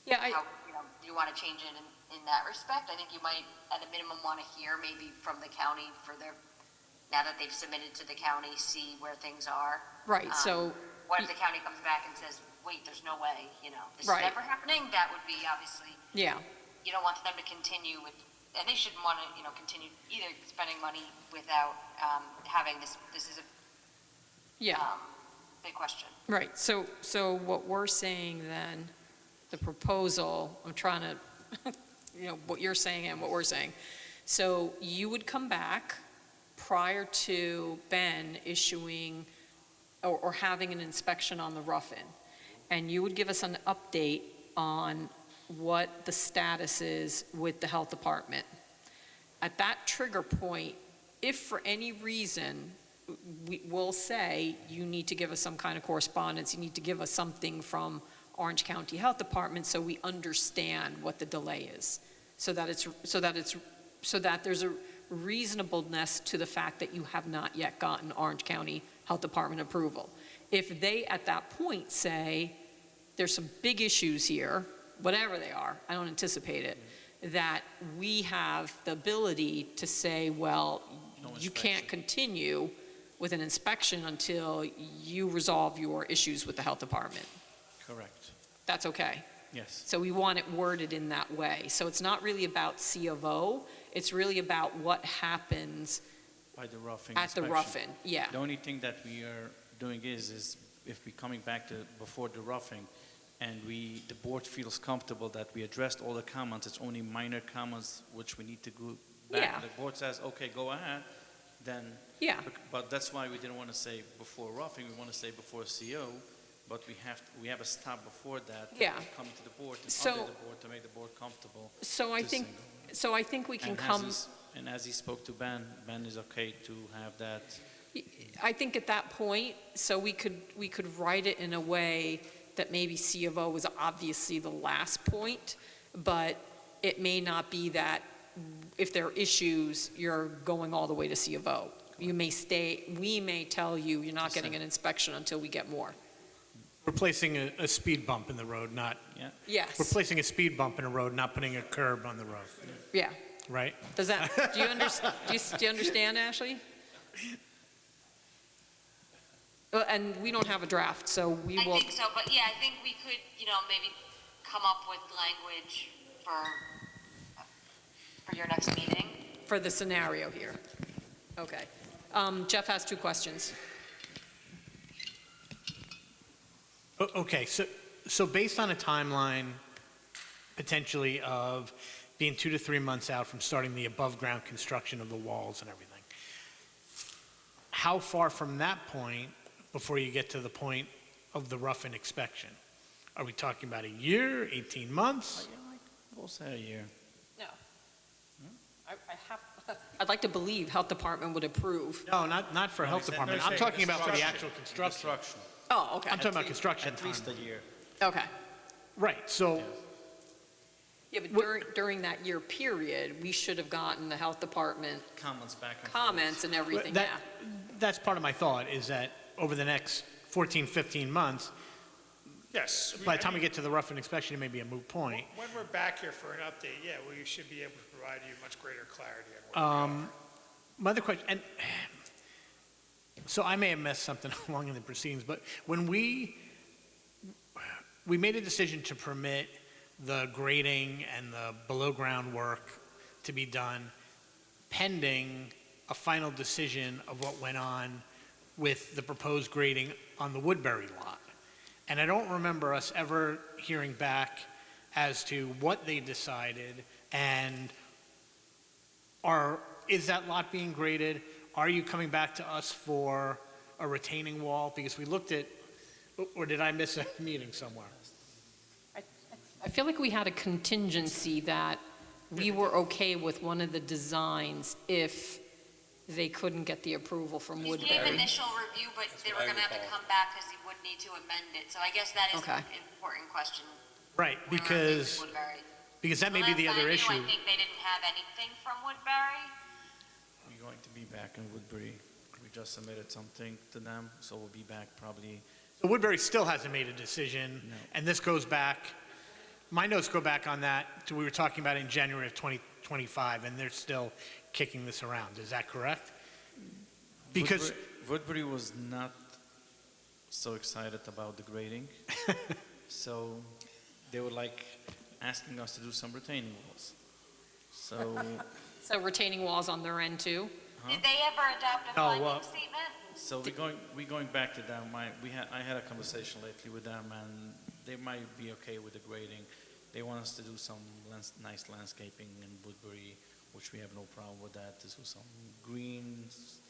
Yeah, how, do you want to change it in that respect? I think you might, at a minimum, want to hear maybe from the county for their, now that they've submitted to the county, see where things are. right, so, What if the county comes back and says, wait, there's no way, this is Right. never happening? That would be obviously, yeah, you don't want them to continue with, and they shouldn't want to, continue either spending money without having this is a yeah. big question. Right, so what we're saying then, the proposal, I'm trying to, what you're saying and what we're saying. So you would come back prior to Ben issuing or having an inspection on the rough-in, and you would give us an update on what the status is with the health department. At that trigger point, if for any reason we'll say, you need to give us some kind of correspondence, you need to give us something from Orange County Health Department so we understand what the delay is, so that there's a reasonableness to the fact that you have not yet gotten Orange County Health Department approval. If they at that point say, there's some big issues here, whatever they are, I don't anticipate it, that we have the ability to say, well, you can't continue with an inspection until you resolve your issues with the health department. Correct. That's okay. Yes. So we want it worded in that way. So it's not really about C of O, it's really about what happens By the roughing at the inspection. rough-in, yeah. The only thing that we are doing is if we're coming back to before the roughing, and the board feels comfortable that we addressed all the comments, it's only minor comments which we need to go back. Yeah. The board says, okay, go ahead, then. Yeah. But that's why we didn't want to say before roughing, we want to say before CO, but we have a stop before that. Yeah. Coming to the board, to So- update the board, to make the board comfortable. So I to think, single. we can And come. And as he spoke to Ben is okay to have that. I think at that point, so we could write it in a way that maybe C of O was obviously the last point, but it may not be that if there are issues, you're going all the way to C of O. You may we may tell you, you're not getting an inspection until we get more. Replacing a speed bump in the road, not, Yes, replacing a speed bump in a road, not putting a curb on the road, yeah. right? Does that, do you understand, Ashley? Well, and we don't have a draft, so we I will, think so, but yeah, I think we could, maybe come up with language for your next meeting. for the scenario here. Okay. Jeff has two questions. Okay, so based on a timeline potentially of being 2 to 3 months out from starting the above-ground construction of the walls and everything, how far from that point before you get to the point of the rough-in inspection? Are we talking about a year, 18 months? We'll say a year. No. I'd like to believe Health Department would approve. No, not for health department. I'm talking about for the actual construction. Oh, okay. I'm talking about construction At least a time. year. Okay. Right, so, Yeah, but during that year period, we should have gotten the Health Department Comments back and forth. comments and everything, that, yeah. that's part of my thought, is that over the next 14, 15 months, Yes. by the time we get to the rough-in inspection, it may be a moot point. When we're back here for an update, yeah, we should be able to provide you much greater clarity on where we are. My other question, and so I may have messed something along in the proceedings, but when we made a decision to permit the grading and the below-ground work to be done pending a final decision of what went on with the proposed grading on the Woodbury lot. And I don't remember us ever hearing back as to what they decided, and is that lot being graded? Are you coming back to us for a retaining wall? Because we looked at, or did I miss a meeting somewhere? I feel like we had a contingency that we were okay with one of the designs if they couldn't get the approval from He gave Woodbury. initial review, but they were gonna have to come back because he would need to amend it, so I guess that is Okay. an important question. Right, when we're because reviewing Woodbury. that may be the Last other I knew, issue. I think they didn't have anything from Woodbury. We're going to be back in Woodbury just submitted something to them, so we'll be back probably, So Woodbury still hasn't made a decision, No. and this goes back, my notes go back on that, to we were talking about in January of 2025, and they're still kicking this around. Is that correct? Because, Woodbury was not so excited about the grading, so they were like asking us to do some retaining walls. So, So retaining walls on their end too? Did they ever adopt a Oh, finding well- statement? so we're going back to them. I had a conversation lately with them, and they might be okay with the grading. They want us to do some nice landscaping in Woodbury, which we have no problem with that. To do some greens,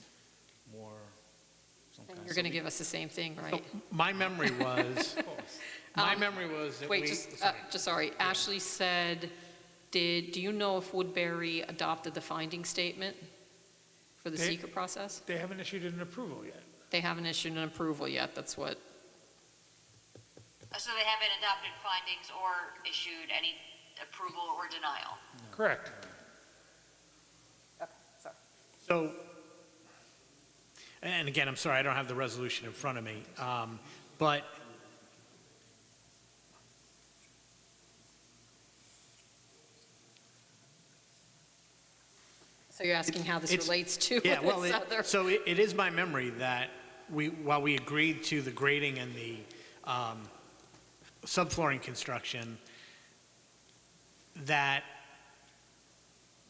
more, some kind of. You're going to give us the same thing, right? my memory was, Of course. my memory was that we. Wait, sorry, Ashley said, do you know if Woodbury adopted the finding statement for the They- secret process? They haven't issued an approval yet. They haven't issued an approval yet, that's what, So they haven't adopted findings or issued any approval or denial? Correct. So, and again, I'm sorry, I don't have the resolution in front of me, but so you're asking how this It's- relates to yeah, well, this other? so it is my memory that while we agreed to the grading and the subflooring construction, that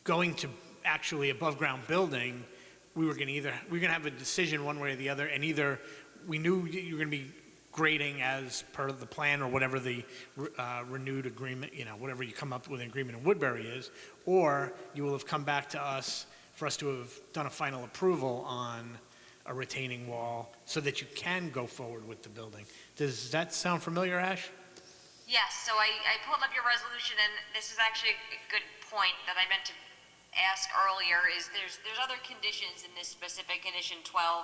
going to actually above-ground building, we were going to have a decision one way or the other, and either we knew you were going to be grading as per the plan or whatever the renewed agreement, whatever you come up with an agreement in Woodbury is, or you will have come back to us for us to have done a final approval on a retaining wall so that you can go forward with the building. Does that sound familiar, Ash? Yes, so I pulled up your resolution, and this is actually a good point that I meant to ask earlier, is there's other conditions in this specific condition 12.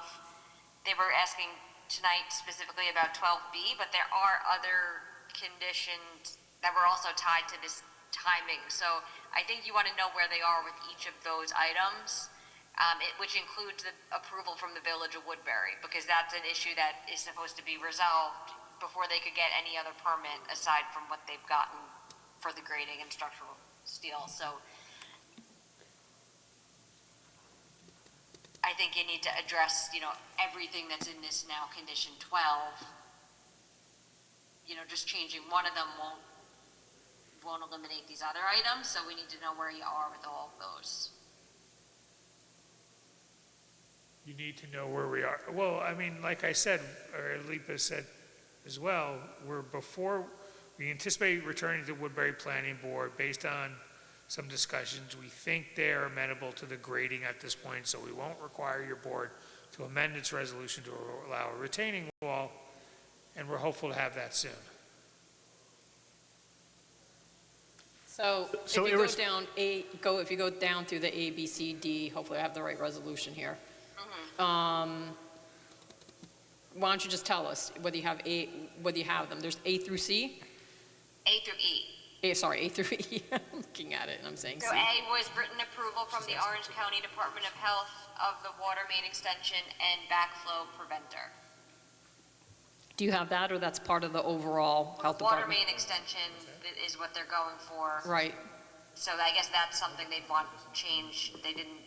They were asking tonight specifically about 12B, but there are other conditions that were also tied to this timing. So I think you want to know where they are with each of those items, which includes the approval from the Village of Woodbury, because that's an issue that is supposed to be resolved before they could get any other permit aside from what they've gotten for the grading and structural steel. So I think you need to address, everything that's in this now, condition 12. Just changing one of them won't eliminate these other items, so we need to know where you are with all of those. You need to know where we are. Well, I mean, like I said, or Lipa said as well, we anticipate returning to the Woodbury Planning Board based on some discussions. We think they're amenable to the grading at this point, so we won't require your board to amend its resolution to allow a retaining wall, and we're hopeful to have that soon. So if So you go down through the A, B, C, D, hopefully I have the right resolution here. Why don't you just tell us whether you have them? There's A through C? A through E. A through E. I'm looking at it and I'm saying C. So A was written approval from the Orange County Department of Health of the water main extension and backflow preventer. Do you have that, or that's part of the overall health Water department? main extension is what they're going for. Right. So I guess that's something they'd want changed. They didn't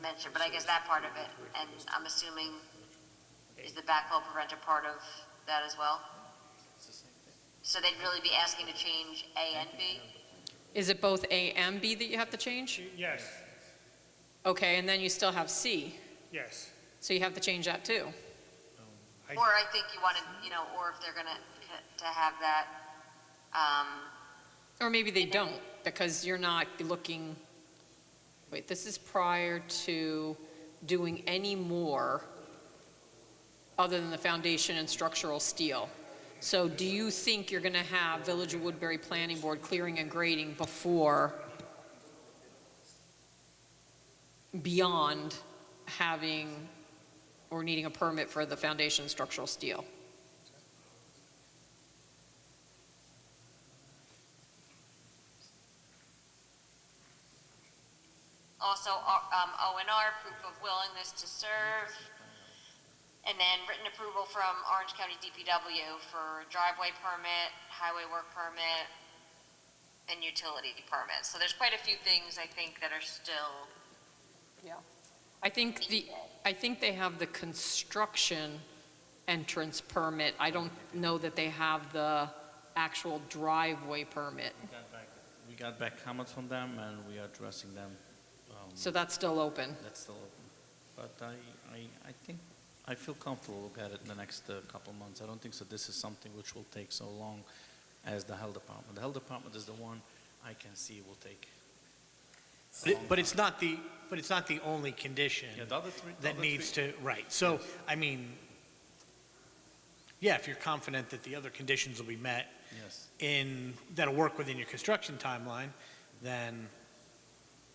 mention, but I guess that part of it. And I'm assuming, is the backflow preventer part of that as well? So they'd really be asking to change A and B? Is it both A and B that you have to change? Yes, Okay, and then you still have C, yes. so you have to change that too. Or I think you want to, or if they're gonna, to have that, Or maybe they don't, because you're not looking, wait, this is prior to doing any more other than the foundation and structural steel. So do you think you're going to have Village of Woodbury Planning Board clearing and grading beyond having or needing a permit for the foundation and structural steel? also, O&R, proof of willingness to serve, And then written approval from Orange County DPW for driveway permit, highway work permit, and utility permit. So there's quite a few things, I think, that are still Yeah. I think they have the construction entrance permit. I don't know that they have the actual driveway permit. We got back comments from them, and we are addressing them. So that's still open. That's still open. But I think, I feel comfortable we'll get it in the next couple months. I don't think so this is something which will take so long as the health department. The health department is the one I can see will take. But it's not the only condition Yeah, the other three. that needs to, right. So, I mean, yeah, if you're confident that the other conditions will be met Yes. that'll work within your construction timeline, then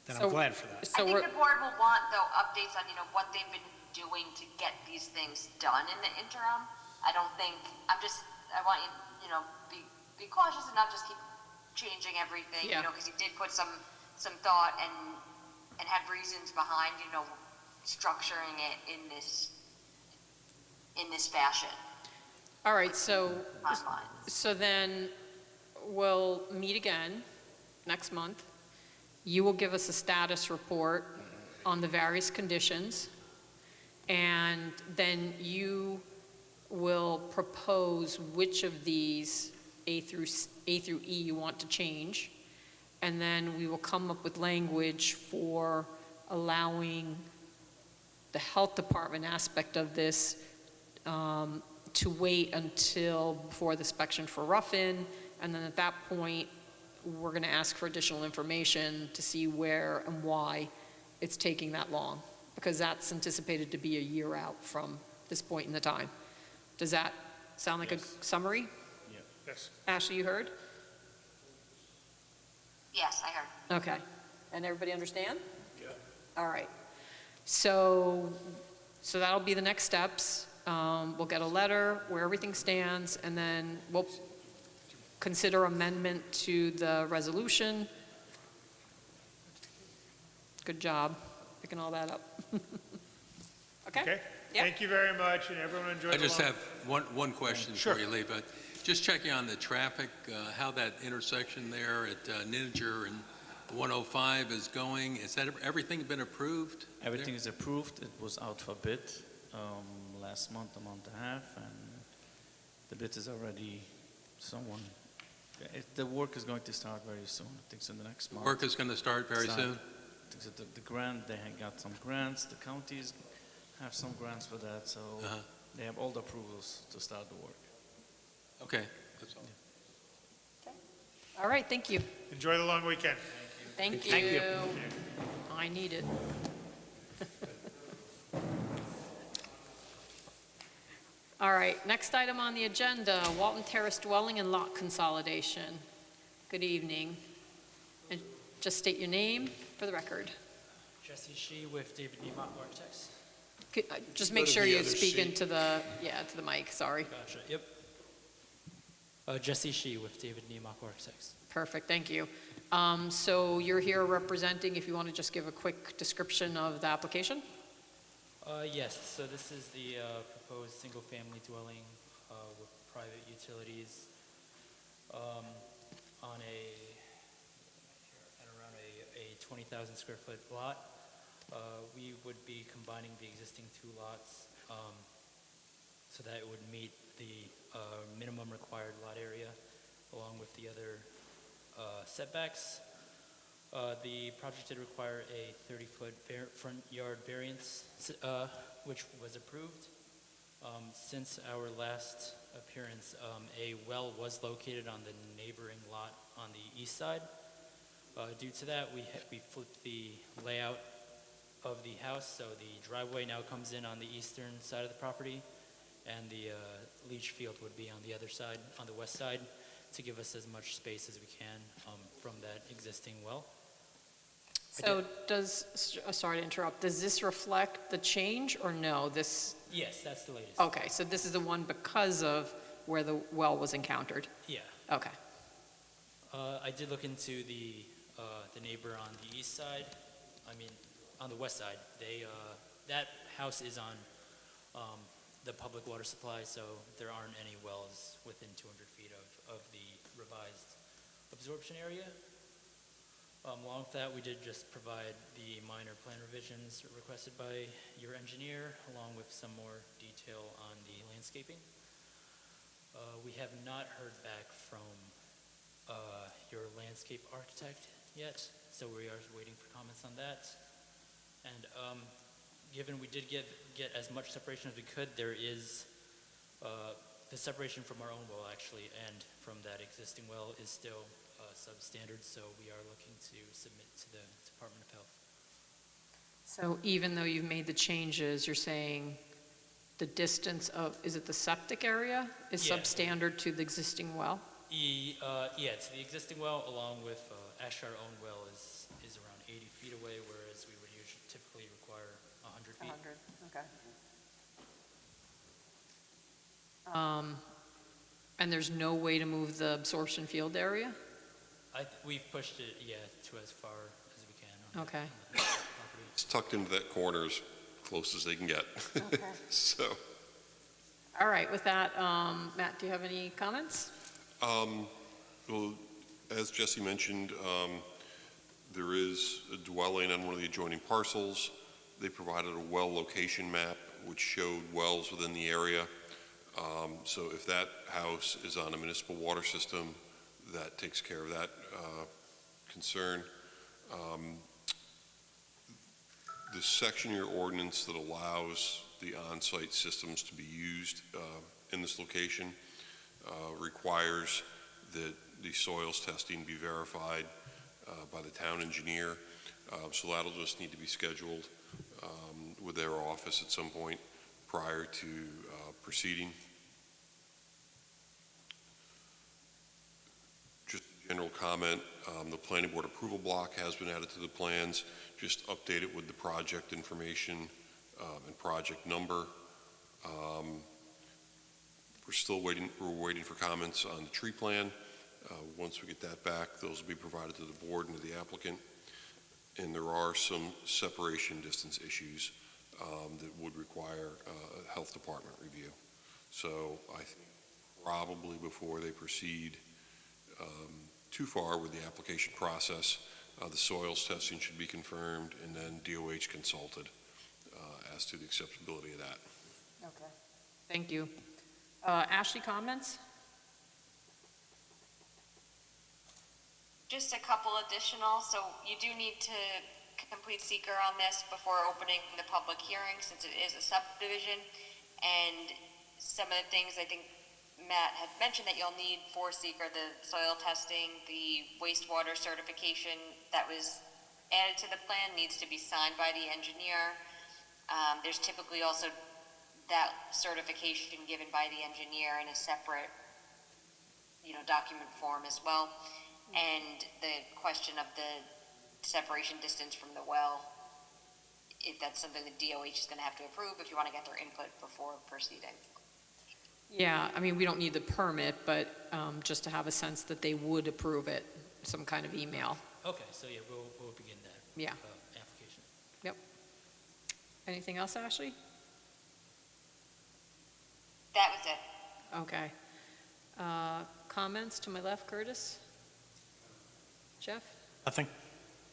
I'm So- glad for that. I So think we're, the board will want, though, updates on, what they've been doing to get these things done in the interim. I want you, be cautious and not just keep changing everything, Yeah. because you did put some thought and had reasons behind, structuring it in this fashion, all right, so timeline. then we'll meet again next month. You will give us a status report on the various conditions, and then you will propose which of these A through E you want to change, and then we will come up with language for allowing the health department aspect of this to wait until before the inspection for rough-in, and then at that point, we're going to ask for additional information to see where and why it's taking that long, because that's anticipated to be a year out from this point in the time. Does that sound like a Yes. summary? Yes. Ashley, you heard? Yes, I heard. Okay. And everybody understand? Yeah. All right. So that'll be the next steps. We'll get a letter where everything stands, and then we'll consider amendment to the resolution. Good job picking all that up. Okay? Okay? Yeah. Thank you very much, and everyone enjoy the I just long- have one question Sure. before you leave. Just checking on the traffic, how that intersection there at Niger and 105 is going. Is that, everything been approved? there? Everything is approved. It was out for bid last month, a month and a half, and the bid is already the work is going to start very soon. I think so in the next month. Work is going to start very Start. soon? I think so the grant, they had got some grants, the counties have some grants for that, so Uh-huh. they have all the approvals to start the work. Okay, that's all. All right, thank you. Enjoy the long weekend. Thank you. Thank you. I need it. All right, next item on the agenda, Walton Terrace dwelling and lot consolidation. Good evening. And just state your name for the record. Jesse Shi with David Niemodt Architects. Just make Go to sure the you other speak seat. into the mic, sorry. Gotcha, yep. Jesse Shi with David Niemodt Architects. Perfect, thank you. So you're here representing, if you want to just give a quick description of the application? Yes, so this is the proposed single-family dwelling with private utilities on around a 20,000 square foot lot. We would be combining the existing two lots so that it would meet the minimum required lot area along with the other setbacks. The project did require a 30-foot front yard variance, which was approved. Since our last appearance, a well was located on the neighboring lot on the east side. Due to that, we flipped the layout of the house, so the driveway now comes in on the eastern side of the property, and the leach field would be on the other side, on the west side, to give us as much space as we can from that existing well. So sorry to interrupt, does this reflect the change or no? Yes, that's the latest. Okay, so this is the one because of where the well was encountered? Yeah. Okay, I did look into the neighbor on the east side, on the west side. That house is on the public water supply, so there aren't any wells within 200 feet of the revised absorption area. Along with that, we did just provide the minor plan revisions requested by your engineer, along with some more detail on the landscaping. We have not heard back from your landscape architect yet, so we are waiting for comments on that. And given we did get as much separation as we could, there is the separation from our own well, actually, and from that existing well is still substandard, so we are looking to submit to the Department of Health. So even though you've made the changes, you're saying the distance of, is it the septic area is Yeah. substandard to the existing well? Yeah, to the existing well, along with actually our own well is around 80 feet away, whereas we would usually typically require 100 feet. 100, okay. And there's no way to move the absorption field area? We've pushed it, yeah, to as far as we can. On Okay. the property. It's tucked into that corner as close as they can get. Okay. So, All right, with that, Matt, do you have any comments? well, as Jesse mentioned, there is a dwelling on one of the adjoining parcels. They provided a well location map which showed wells within the area. So if that house is on a municipal water system, that takes care of that concern. The section of your ordinance that allows the on-site systems to be used in this location requires that the soils testing be verified by the town engineer. So that'll just need to be scheduled with their office at some point prior to proceeding. Just a general comment, the planning board approval block has been added to the plans. Just update it with the project information and project number. We're waiting for comments on the tree plan. Once we get that back, those will be provided to the board and to the applicant. And there are some separation distance issues that would require a health department review. So I think probably before they proceed too far with the application process, the soils testing should be confirmed and then DOH consulted as to the acceptability of that. Okay. Thank you. Ashley, comments? Just a couple additional, so you do need to complete seeker on this before opening the public hearing, since it is a subdivision. And some of the things I think Matt had mentioned that you'll need for seeker, the soil testing, the wastewater certification that was added to the plan needs to be signed by the engineer. There's typically also that certification given by the engineer in a separate, document form as well. And the question of the separation distance from the well, if that's something the DOH is going to have to approve, if you want to get their input before proceeding. Yeah, I mean, we don't need the permit, but just to have a sense that they would approve it, some kind of email. Okay, so yeah, we'll begin that. Yeah. Application. Yep. Anything else, Ashley? That was it. Okay. Comments to my left, Curtis? Jeff? Nothing.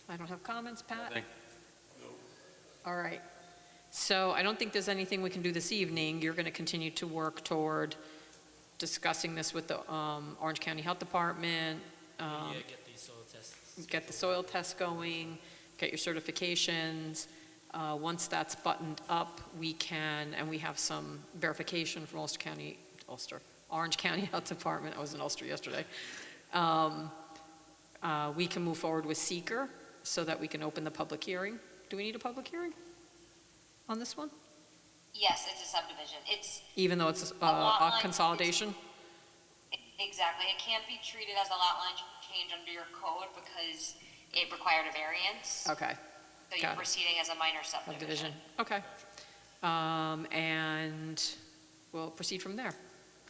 I don't have comments, Pat? Nothing. All right. So I don't think there's anything we can do this evening. You're going to continue to work toward discussing this with the Orange County Health Department, Yeah, get these soil tests. get the soil tests going, get your certifications. Once that's buttoned up, we can, and we have some verification from Orange County Health Department. I was in Ulster yesterday. We can move forward with seeker so that we can open the public hearing. Do we need a public hearing on this one? Yes, it's a subdivision. It's Even though it's lot a line, consolidation? exactly. It can't be treated as a lot line change under your code because it required a variance. Okay, So you're got it. proceeding as a minor subdivision. subdivision, okay. And we'll proceed from there.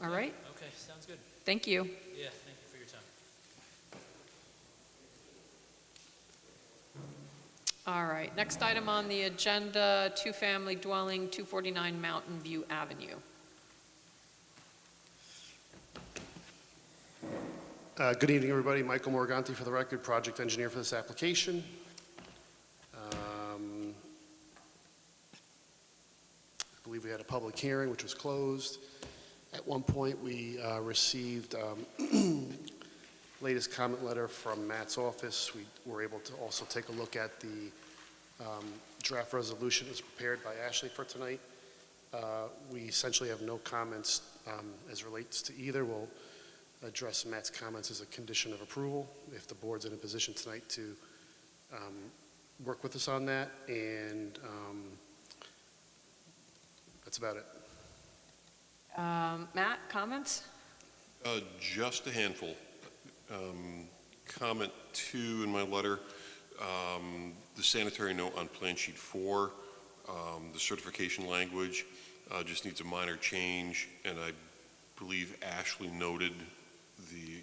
All right? Okay, sounds good. Thank you. Yeah, thank you for your time. All right, next item on the agenda, two-family dwelling, 249 Mountain View Avenue. Good evening, everybody. Michael Morganti for the record, project engineer for this application. I believe we had a public hearing, which was closed. At one point, we received latest comment letter from Matt's office. We were able to also take a look at the draft resolution that's prepared by Ashley for tonight. We essentially have no comments as relates to either. We'll address Matt's comments as a condition of approval if the board's in a position tonight to work with us on that, and that's about it. Matt, comments? Just a handful. Comment 2 in my letter, the sanitary note on Plan Sheet 4, the certification language just needs a minor change, and I believe Ashley noted the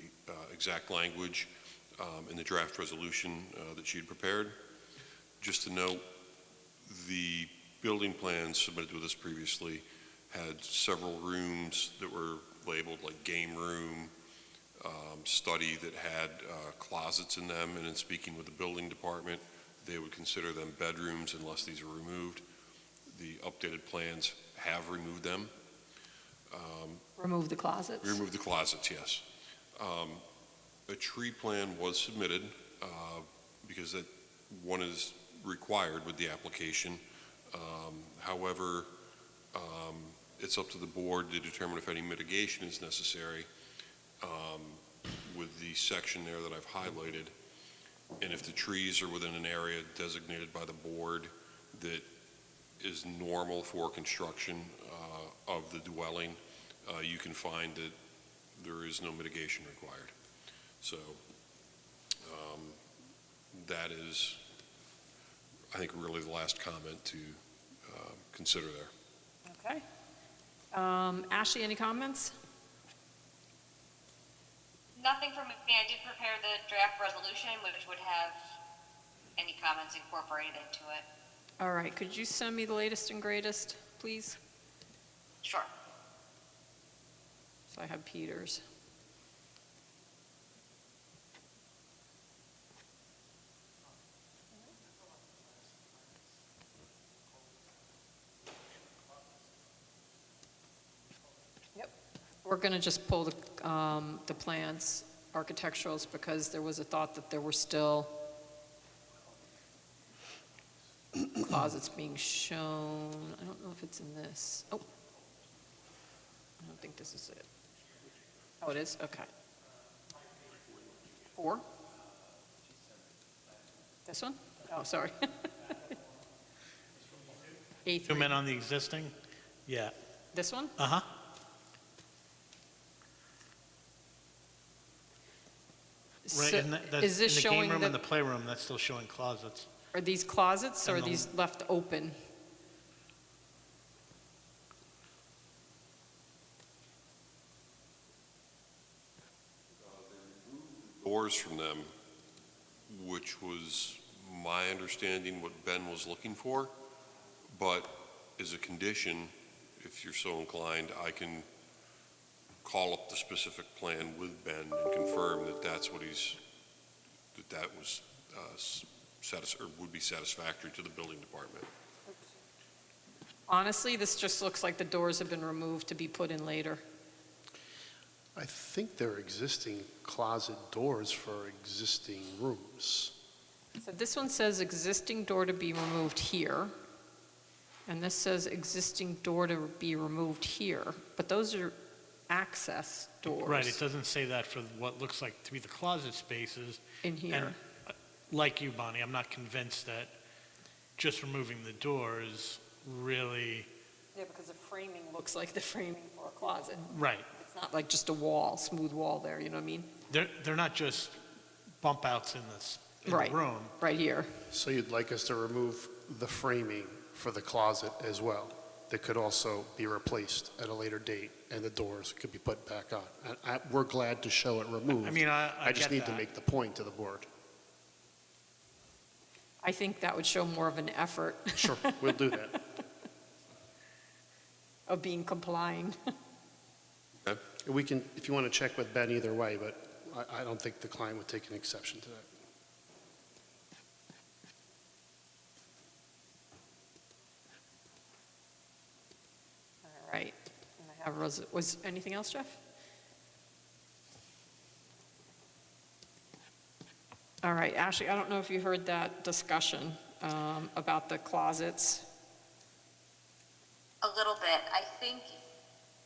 exact language in the draft resolution that she had prepared. Just to note, the building plans submitted with us previously had several rooms that were labeled like game room, study that had closets in them, and in speaking with the building department, they would consider them bedrooms unless these are removed. The updated plans have removed them. Remove the closets? Remove the closets, yes. A tree plan was submitted because that one is required with the application. However, it's up to the board to determine if any mitigation is necessary with the section there that I've highlighted. And if the trees are within an area designated by the board that is normal for construction of the dwelling, you can find that there is no mitigation required. So that is, I think, really the last comment to consider there. Okay. Ashley, any comments? Nothing from me. I did prepare the draft resolution, which would have any comments incorporated into it. All right, could you send me the latest and greatest, please? Sure. So I have Peter's. Yep. We're going to just pull the plans, architecturals, because there was a thought that there were still closets being shown. I don't know if it's in this. Oh, I don't think this is it. Oh, it is? Okay. 4? This one? Oh, sorry. A3. Zoom in on the existing? Yeah. This one? Uh-huh. Right, So and is this in the showing game room and the that, playroom, that's still showing closets. are these closets or are And the- these left open? Doors from them, which was my understanding what Ben was looking for, but as a condition, if you're so inclined, I can call up the specific plan with Ben and confirm that that's what that was or would be satisfactory to the building department. Honestly, this just looks like the doors have been removed to be put in later. I think they're existing closet doors for existing rooms. So this one says existing door to be removed here, and this says existing door to be removed here, but those are access doors. Right, it doesn't say that for what looks like to be the closet spaces. In here. And like you, Bonnie, I'm not convinced that just removing the doors really, Yeah, because the framing looks like the framing for a closet. right. It's not like just a wall, smooth wall there, you know what I mean? They're not just bump outs in the Right. room. Right here. So you'd like us to remove the framing for the closet as well? That could also be replaced at a later date, and the doors could be put back on. We're glad to show it removed. I mean, I just get need to that. make the point to the board. I think that would show more of an effort Sure, we'll do that. of being complying. We can, if you want to check with Ben either way, but I don't think the client would take an exception to that. All right. And I have was anything else, Jeff? All right, Ashley, I don't know if you heard that discussion about the closets. A little bit. I think,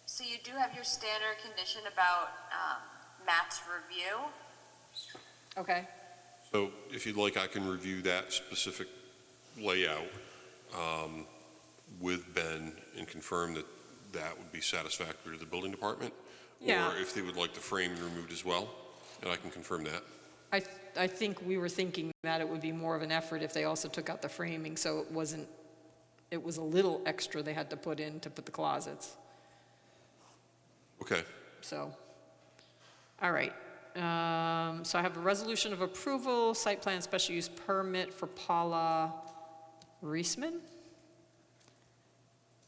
so you do have your standard condition about Matt's review. Okay. So if you'd like, I can review that specific layout with Ben and confirm that that would be satisfactory to the building department. Yeah. Or if they would like the framing removed as well, and I can confirm that. I think we were thinking that it would be more of an effort if they also took out the framing, so it was a little extra they had to put in to put the closets. Okay. So, all right. So I have a resolution of approval, site plan special use permit for Paula Reisman.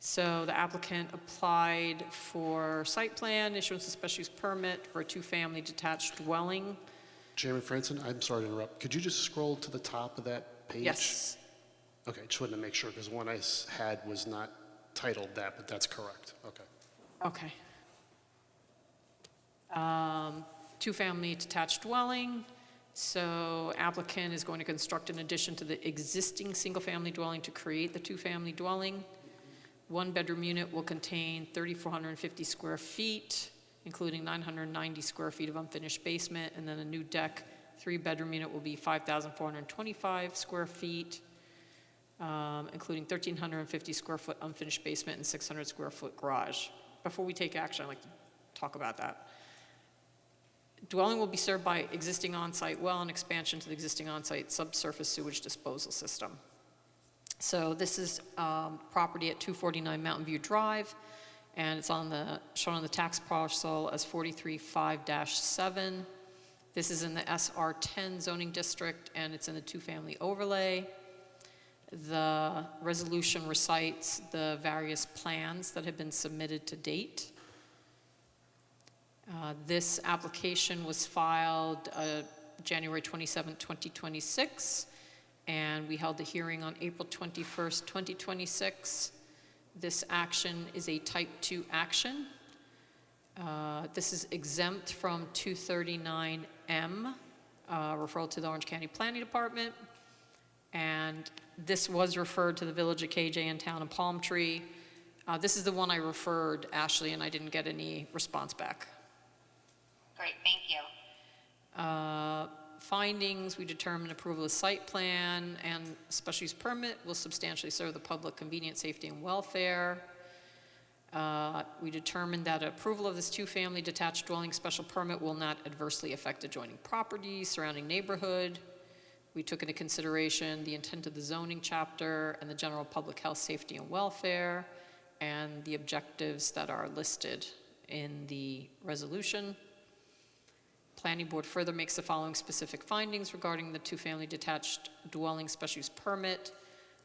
So the applicant applied for site plan, issuance of special use permit for a two-family detached dwelling. Chairman Franson, I'm sorry to interrupt. Could you just scroll to the top of that page? Yes. Okay, just wanted to make sure, because one I had was not titled that, but that's correct. Okay. Okay. Two-family detached dwelling. So applicant is going to construct an addition to the existing single-family dwelling to create the two-family dwelling. One-bedroom unit will contain 3,450 square feet, including 990 square feet of unfinished basement, and then a new deck. Three-bedroom unit will be 5,425 square feet, including 1,350 square foot unfinished basement and 600 square foot garage. Before we take action, I'd like to talk about that. Dwelling will be served by existing on-site well and expansion to the existing on-site subsurface sewage disposal system. So this is property at 249 Mountain View Drive, and it's shown on the tax parcel as 43-5-7. This is in the SR10 zoning district, and it's in the two-family overlay. The resolution recites the various plans that have been submitted to date. This application was filed January 27, 2026, and we held the hearing on April 21st, 2026. This action is a type 2 action. This is exempt from 239M, referral to the Orange County Planning Department. And this was referred to the Village of KJ and Town of Palm Tree. This is the one I referred, Ashley, and I didn't get any response back. Great, thank you. Findings, we determined approval of site plan and special use permit will substantially serve the public convenience, safety, and welfare. We determined that approval of this two-family detached dwelling special permit will not adversely affect adjoining property, surrounding neighborhood. We took into consideration the intent of the zoning chapter and the general public health, safety, and welfare, and the objectives that are listed in the resolution. Planning board further makes the following specific findings regarding the two-family detached dwelling special use permit.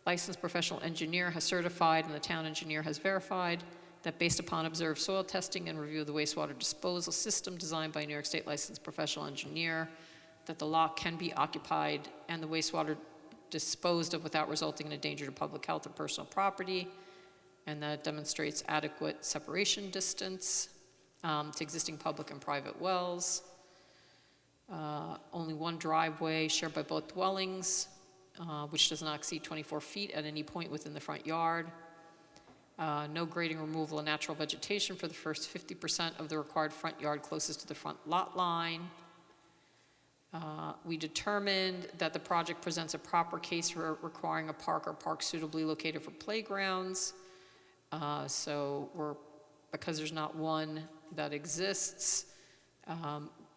Licensed professional engineer has certified and the town engineer has verified that based upon observed soil testing and review of the wastewater disposal system designed by a New York State licensed professional engineer, that the lot can be occupied and the wastewater disposed of without resulting in a danger to public health or personal property, and that it demonstrates adequate separation distance to existing public and private wells. Only one driveway shared by both dwellings, which does not exceed 24 feet at any point within the front yard. No grading removal of natural vegetation for the first 50% of the required front yard closest to the front lot line. We determined that the project presents a proper case for requiring a park or park suitably located for playgrounds. Because there's not one that exists,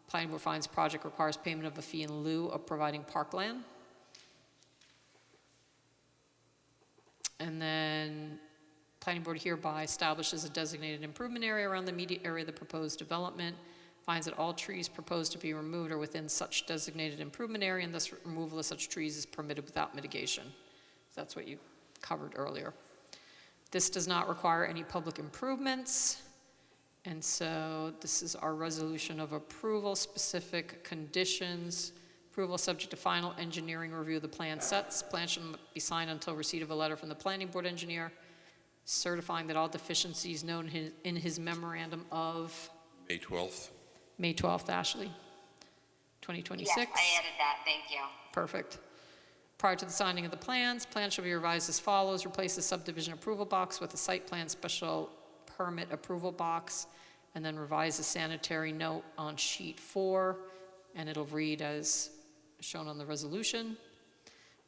Planning board finds project requires payment of a fee in lieu of providing parkland. And then planning board hereby establishes a designated improvement area around the immediate area of the proposed development, finds that all trees proposed to be removed are within such designated improvement area, and thus removal of such trees is permitted without mitigation. So that's what you covered earlier. This does not require any public improvements. And so this is our resolution of approval, specific conditions. Approval subject to final engineering review of the plan sets. Plan should be signed until receipt of a letter from the planning board engineer certifying that all deficiencies known in his memorandum of May 12th. May 12th, Ashley, 2026. Yes, I added that, thank you. Perfect. Prior to the signing of the plans shall be revised as follows. Replace the subdivision approval box with a site plan special permit approval box, and then revise the sanitary note on sheet 4, and it'll read as shown on the resolution.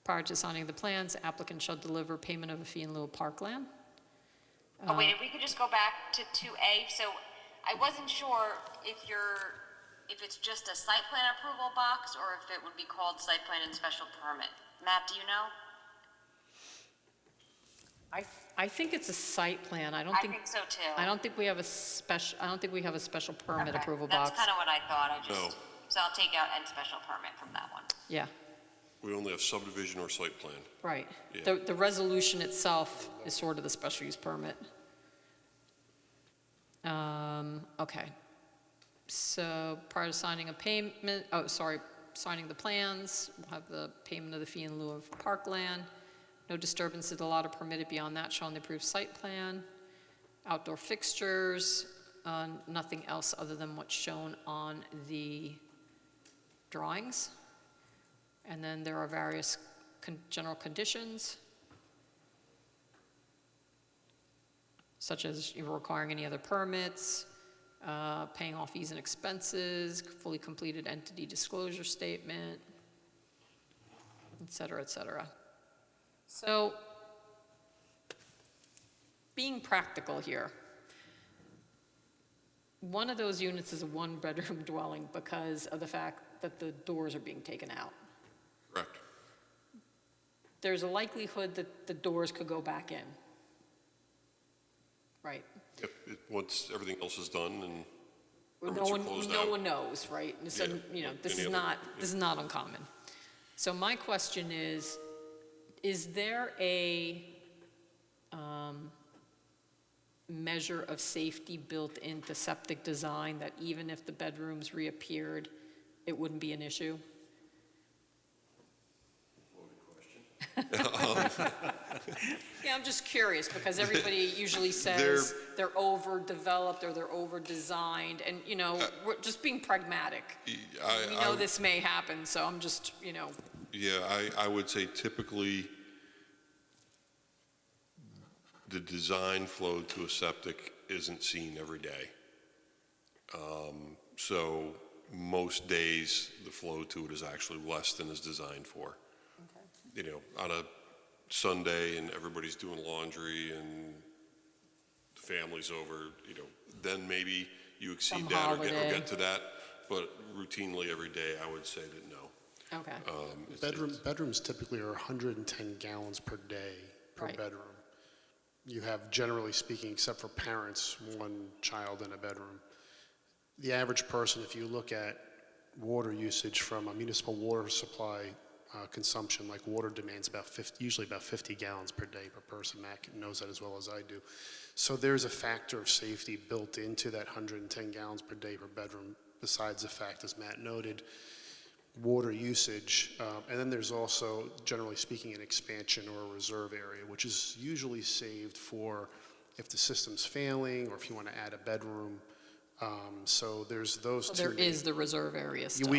Prior to signing of the plans, applicant shall deliver payment of a fee in lieu of parkland. Oh, wait, if we could just go back to 2A, so I wasn't sure if it's just a site plan approval box, or if it would be called site plan and special permit. Matt, do you know? I think it's a site plan. I think so too. I don't think we have a special permit Okay, approval box. That's kind of what I thought, No. so I'll take out and special permit from that one. Yeah, We only have subdivision or site plan. right. Yeah. The resolution itself is sort of the special use permit. Okay. So prior to signing signing the plans, we'll have the payment of the fee in lieu of parkland. No disturbance of the lot are permitted beyond that shown on the approved site plan. Outdoor fixtures, nothing else other than what's shown on the drawings. And then there are various general conditions, such as you're requiring any other permits, paying all fees and expenses, fully completed entity disclosure statement, et cetera, et cetera. So, being practical here, one of those units is a one-bedroom dwelling because of the fact that the doors are being taken out. Correct. There's a likelihood that the doors could go back in. Right? Yep, once everything else is done and No permits are closed out. one knows, right? So, Yeah, this any is other- not uncommon. So my question is there a measure of safety built into septic design that even if the bedrooms reappeared, it wouldn't be an issue? Yeah, I'm just curious, because everybody usually says they're overdeveloped or they're overdesigned, and, we're just being pragmatic. We know this may happen, so I'm just, Yeah, I would say typically the design flow to a septic isn't seen every day. So most days, the flow to it is actually less than is designed for. On a Sunday and everybody's doing laundry and the family's over, then maybe you exceed Some that or holiday. get to that. But routinely every day, I would say that no. Okay. Bedrooms typically are 110 gallons per day per Right. bedroom. You have, generally speaking, except for parents, one child in a bedroom. The average person, if you look at water usage from a municipal water supply consumption, like water demands usually about 50 gallons per day per person. Matt knows that as well as I do. So there's a factor of safety built into that 110 gallons per day per bedroom, besides the fact, as Matt noted, water usage. And then there's also, generally speaking, an expansion or a reserve area, which is usually saved for if the system's failing or if you want to add a bedroom. So there's those So two. there is the reserve area still.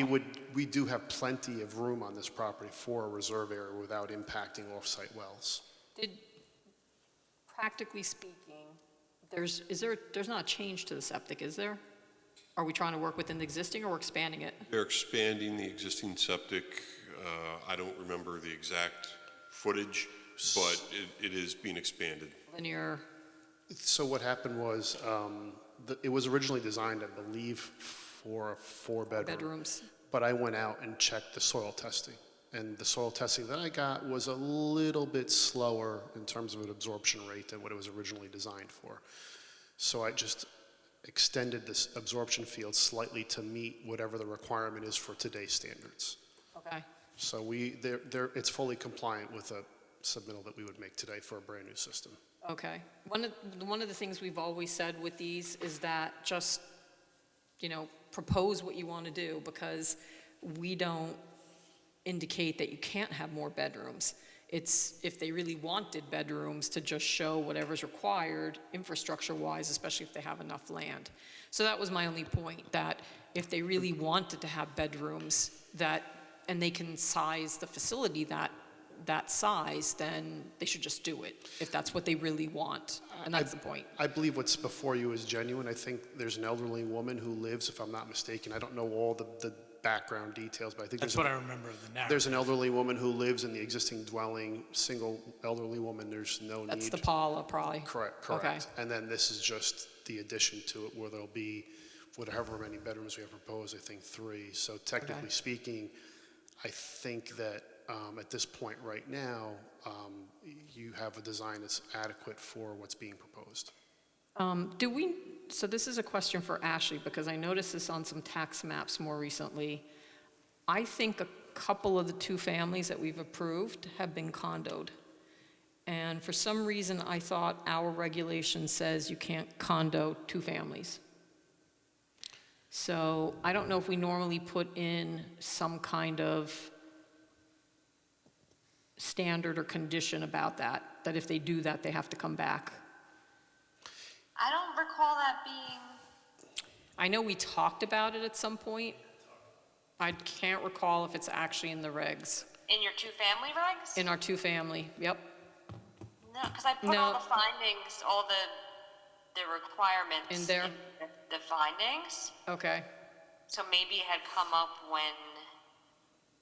We do have plenty of room on this property for a reserve area without impacting off-site wells. Practically speaking, there's not a change to the septic, is there? Are we trying to work within the existing, or we're expanding it? They're expanding the existing septic. I don't remember the exact footage, but it is being expanded. Linear, So what happened was, it was originally designed, I believe, for a four-bedroom. bedrooms. But I went out and checked the soil testing. And the soil testing that I got was a little bit slower in terms of an absorption rate than what it was originally designed for. So I just extended this absorption field slightly to meet whatever the requirement is for today's standards. Okay. So it's fully compliant with a submittal that we would make today for a brand-new system. Okay. One of the things we've always said with these is that just, propose what you want to do, because we don't indicate that you can't have more bedrooms. It's if they really wanted bedrooms, to just show whatever's required infrastructure-wise, especially if they have enough land. So that was my only point, that if they really wanted to have bedrooms, and they can size the facility that size, then they should just do it, if that's what they really want. And that's the point. I believe what's before you is genuine. I think there's an elderly woman who lives, if I'm not mistaken, I don't know all the background details, but I think That's what I remember of the narrative. there's an elderly woman who lives in the existing dwelling, single elderly woman, there's no need. That's the Paula, probably. Correct. Okay. And then this is just the addition to it, where there'll be, whatever many bedrooms we have proposed, I think 3. So technically Okay. speaking, I think that at this point right now, you have a design that's adequate for what's being proposed. So this is a question for Ashley, because I noticed this on some tax maps more recently. I think a couple of the 2 families that we've approved have been condoed. And for some reason, I thought our regulation says you can't condo 2 families. So I don't know if we normally put in some kind of standard or condition about that if they do that, they have to come back. I don't recall that being, I know we talked about it at some point. I can't recall if it's actually in the regs. in your 2-family regs? In our 2-family, yep. No, because I put all the findings, all the requirements. In there? The findings. Okay, So maybe it had come up when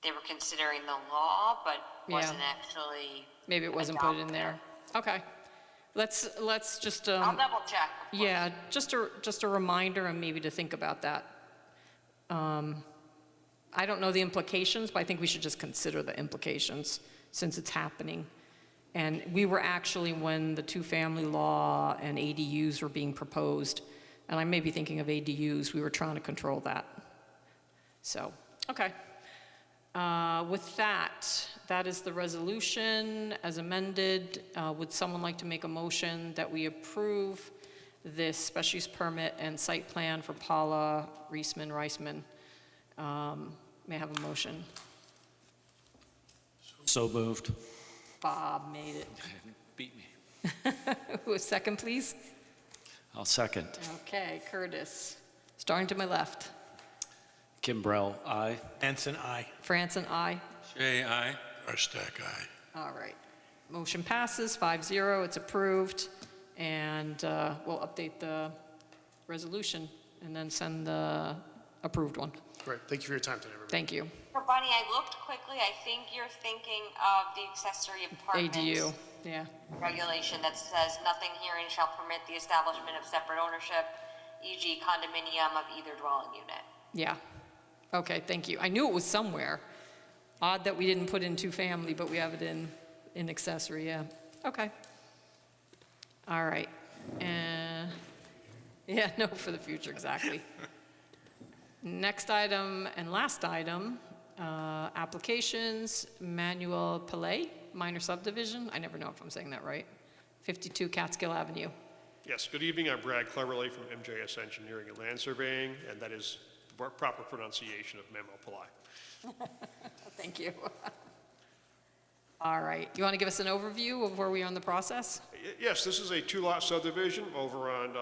they were considering the law, but wasn't actually. maybe it wasn't put in there. Okay, let's just, I'll double check. of course. yeah, just a reminder, and maybe to think about that. I don't know the implications, but I think we should just consider the implications since it's happening. And we were actually, when the 2-family law and ADUs were being proposed, and I may be thinking of ADUs, we were trying to control that. So, okay. With that, that is the resolution as amended. Would someone like to make a motion that we approve this special use permit and site plan for Paula Reisman? May I have a motion? So moved. Bob made it. Beat me. Who is second, please? I'll second. Okay, Curtis. Starting to my left. Kimbrell, aye. Hanson, aye. Franson, aye. Shay, aye. Stack aye. All right. Motion passes 5-0. It's approved. And we'll update the resolution and then send the approved one. Great, thank you for your time today, everybody. Thank you. So Bonnie, I looked quickly, I think you're thinking of the accessory apartments. ADU, yeah. Regulation that says nothing herein shall permit the establishment of separate ownership, e.g. condominium of either dwelling unit. Yeah. Okay, thank you. I knew it was somewhere. Odd that we didn't put in 2-family, but we have it in accessory, yeah. Okay. All right. Yeah, no, for the future, exactly. Next item and last item, applications, Manuel Pillay, minor subdivision. I never know if I'm saying that right. 52 Catskill Avenue. Yes, good evening. I'm Brad Cleverly from MJS Engineering and Land Surveying, and that is the proper pronunciation of Manuel Pillay. Thank you. All right. You want to give us an overview of where we are in the process? Yes, this is a 2-lot subdivision over on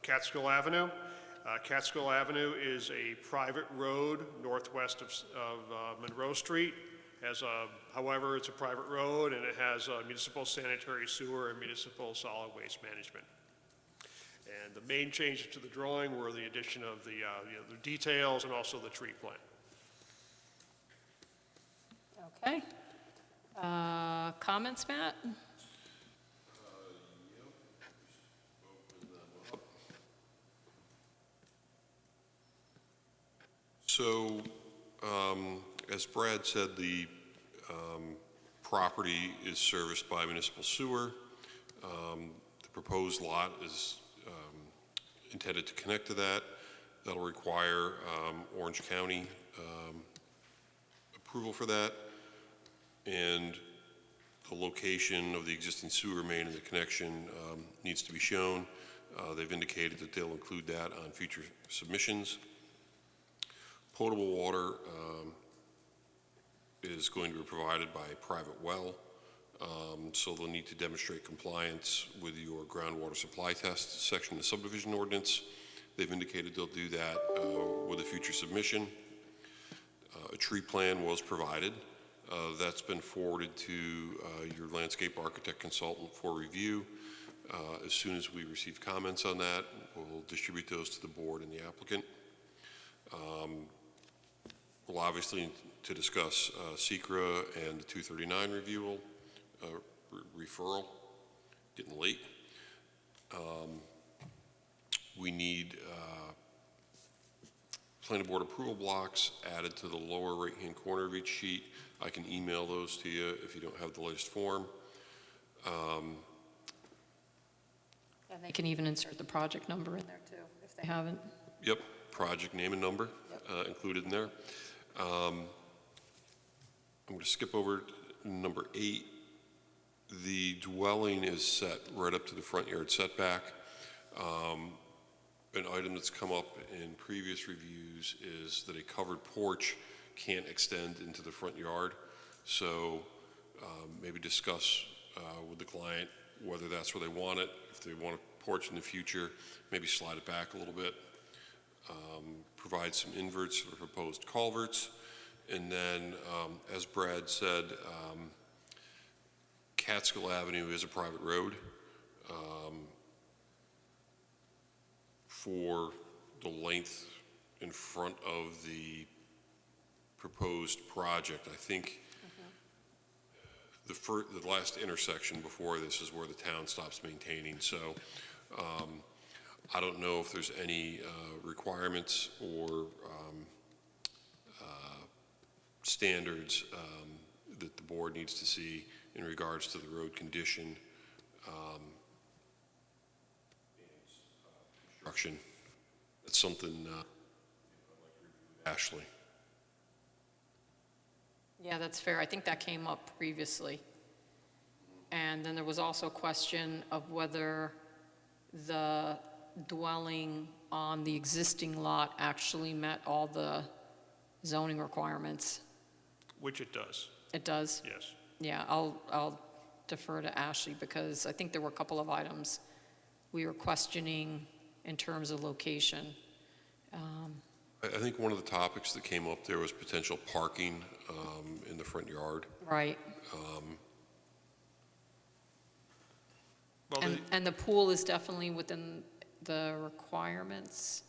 Catskill Avenue. Catskill Avenue is a private road northwest of Monroe Street. However, it's a private road and it has municipal sanitary sewer and municipal solid waste management. And the main changes to the drawing were the addition of the details and also the tree plan. Okay. Comments, Matt? So, as Brad said, the property is serviced by municipal sewer. The proposed lot is intended to connect to that. That'll require Orange County approval for that. And The location of the existing sewer main and the connection needs to be shown. They've indicated that they'll include that on future submissions. Potable water is going to be provided by a private well, so they'll need to demonstrate compliance with your groundwater supply test section of the subdivision ordinance. They've indicated they'll do that with a future submission. A tree plan was provided. That's been forwarded to your landscape architect consultant for review. As soon as we receive comments on that, we'll distribute those to the board and the applicant. We'll obviously to discuss SECRA and the 239 review, referral, getting late. We need planning board approval blocks added to the lower right-hand corner of each sheet. I can email those to you if you don't have the latest form. And they can even insert the project number in there too, if they haven't. Yep, project name and number included in there. I'm going to skip over to number 8. The dwelling is set right up to the front yard setback. An item that's come up in previous reviews is that a covered porch can't extend into the front yard. So maybe discuss with the client whether that's where they want it. If they want a porch in the future, maybe slide it back a little bit. Provide some inverts for the proposed culverts. And then, as Brad said, Catskill Avenue is a private road. For the length in front of the proposed project, I think the last intersection before this is where the town stops maintaining. So I don't know if there's any requirements or standards that the board needs to see in regards to the road condition construction. It's something Ashley. Yeah, that's fair. I think that came up previously. And then there was also a question of whether the dwelling on the existing lot actually met all the zoning requirements. Which it does, It does? yes. Yeah, I'll defer to Ashley because I think there were a couple of items we were questioning in terms of location. I think one of the topics that came up there was potential parking in the front yard. Right. Well, And the pool is definitely within the requirements?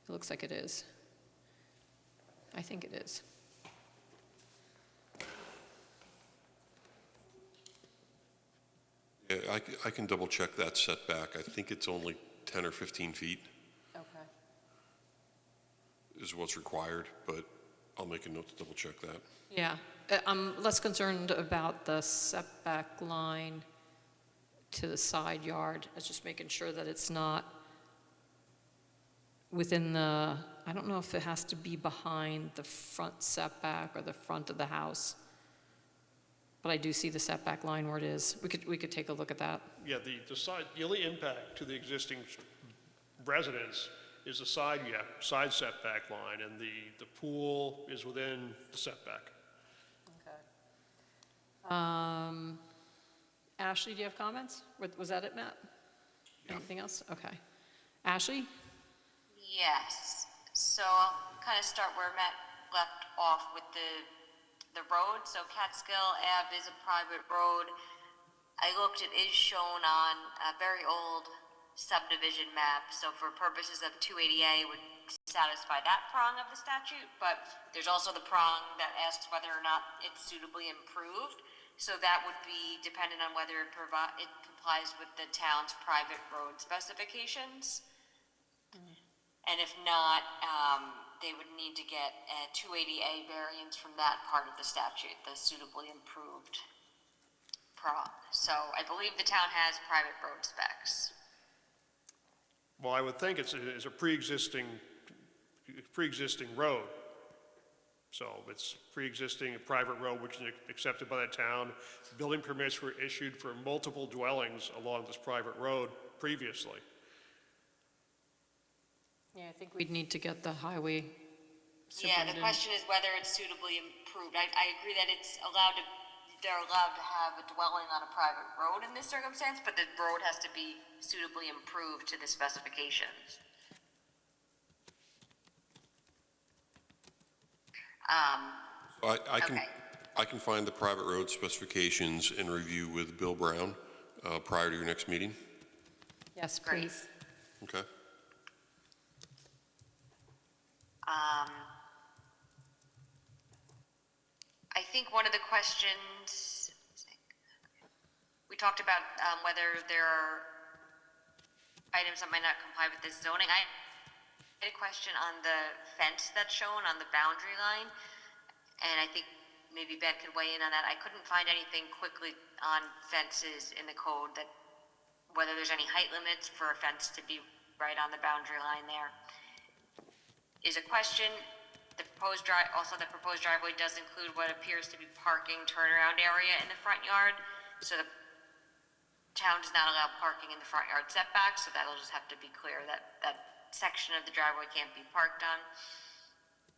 It looks like it is. I think it is. Yeah, I can double check that setback. I think it's only 10 or 15 feet Okay. is what's required, but I'll make a note to double check that. Yeah, I'm less concerned about the setback line to the side yard. It's just making sure that it's not within the, I don't know if it has to be behind the front setback or the front of the house. But I do see the setback line where it is. We could take a look at that. Yeah, the only impact to the existing residence is the side setback line, and the pool is within the setback. Okay. Ashley, do you have comments? Was that it, Matt? Anything else? Okay. Ashley? Yes, so I'll kind of start where Matt left off with the road. So Catskill Ave is a private road. I looked, it is shown on a very old subdivision map, so for purposes of 280A, it would satisfy that prong of the statute, but there's also the prong that asks whether or not it's suitably improved, so that would be dependent on whether it complies with the town's private road specifications. And if not, they would need to get a 280A variance from that part of the statute, the suitably improved prong. So I believe the town has private road specs. Well, I would think it's a pre-existing road. So it's pre-existing, a private road which is accepted by the town. Building permits were issued for multiple dwellings along this private road previously. Yeah, I think we'd need to get the highway Yeah, the superintendent. question is whether it's suitably improved. I agree that they're allowed to have a dwelling on a private road in this circumstance, but the road has to be suitably improved to the specifications. Okay. I can find the private road specifications and review with Bill Brown prior to your next meeting. Yes, Great. please. Okay? I think one of the questions, we talked about whether there are items that might not comply with this zoning. I had a question on the fence that's shown on the boundary line, and I think maybe Ben could weigh in on that. I couldn't find anything quickly on fences in the code that, whether there's any height limits for a fence to be right on the boundary line there. Is a question. The proposed driveway does include what appears to be parking turnaround area in the front yard. So the town does not allow parking in the front yard setback, so that'll just have to be clear that that section of the driveway can't be parked on.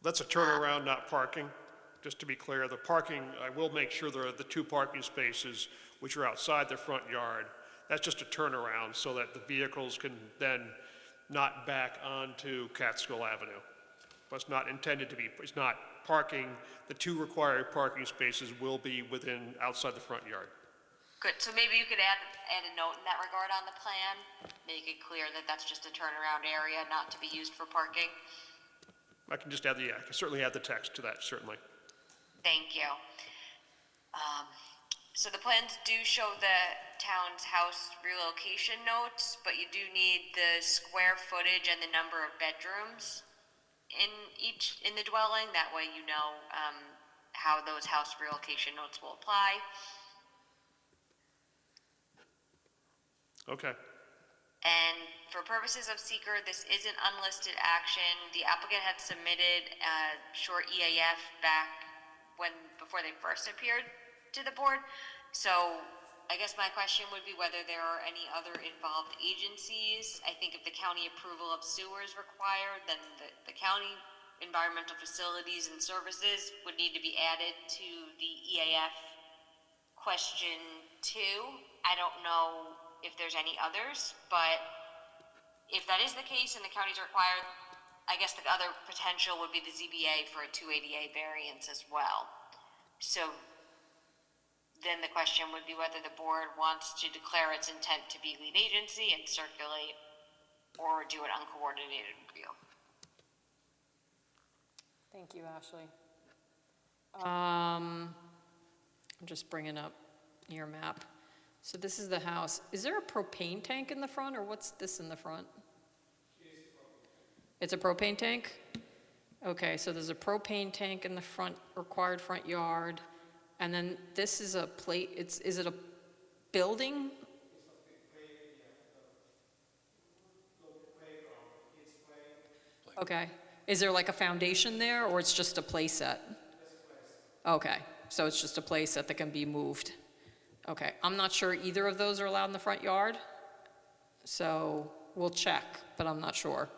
That's a turnaround, not parking. Just to be clear, the parking, I will make sure there are the 2 parking spaces which are outside the front yard. That's just a turnaround so that the vehicles can then not back onto Catskill Avenue. But it's not intended to be, it's not parking. The 2 required parking spaces will be outside the front yard. Good, so maybe you could add a note in that regard on the plan, make it clear that that's just a turnaround area, not to be used for parking. I can just add I can certainly add the text to that, certainly. Thank you. So the plans do show the town's house relocation notes, but you do need the square footage and the number of bedrooms in the dwelling. That way you know how those house relocation notes will apply. Okay. And for purposes of seeker, this is an unlisted action. The applicant had submitted a short EAF back before they first appeared to the board. So I guess my question would be whether there are any other involved agencies. I think if the county approval of sewer is required, then the county environmental facilities and services would need to be added to the EAF question 2. I don't know if there's any others, but if that is the case and the county's required, I guess the other potential would be the ZBA for a 280A variance as well. So then the question would be whether the board wants to declare its intent to be lead agency and circulate, or do an uncoordinated review. Thank you, Ashley. I'm just bringing up your map. So this is the house. Is there a propane tank in the front, or what's this in the front? It's a propane tank? Okay, so there's a propane tank in the front, required front yard, and then this is a is it a building? Okay. Is there like a foundation there, or it's just a play set? Okay, so it's just a play set that can be moved. Okay, I'm not sure either of those are allowed in the front yard, so we'll check, but I'm not sure.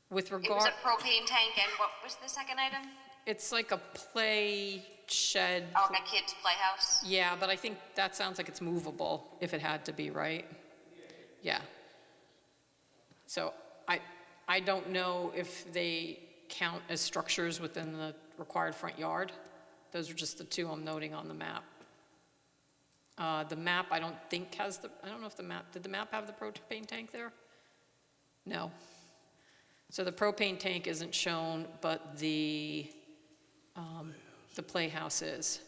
With It was regard, a propane tank, and what was the second item? it's like a play shed. Oh, a kid's playhouse? Yeah, but I think that sounds like it's movable if it had to be, right? Yeah. So I don't know if they count as structures within the required front yard. Those are just the 2 I'm noting on the map. The map, I don't think has I don't know if did the map have the propane tank there? No. So the propane tank isn't shown, but the playhouse is.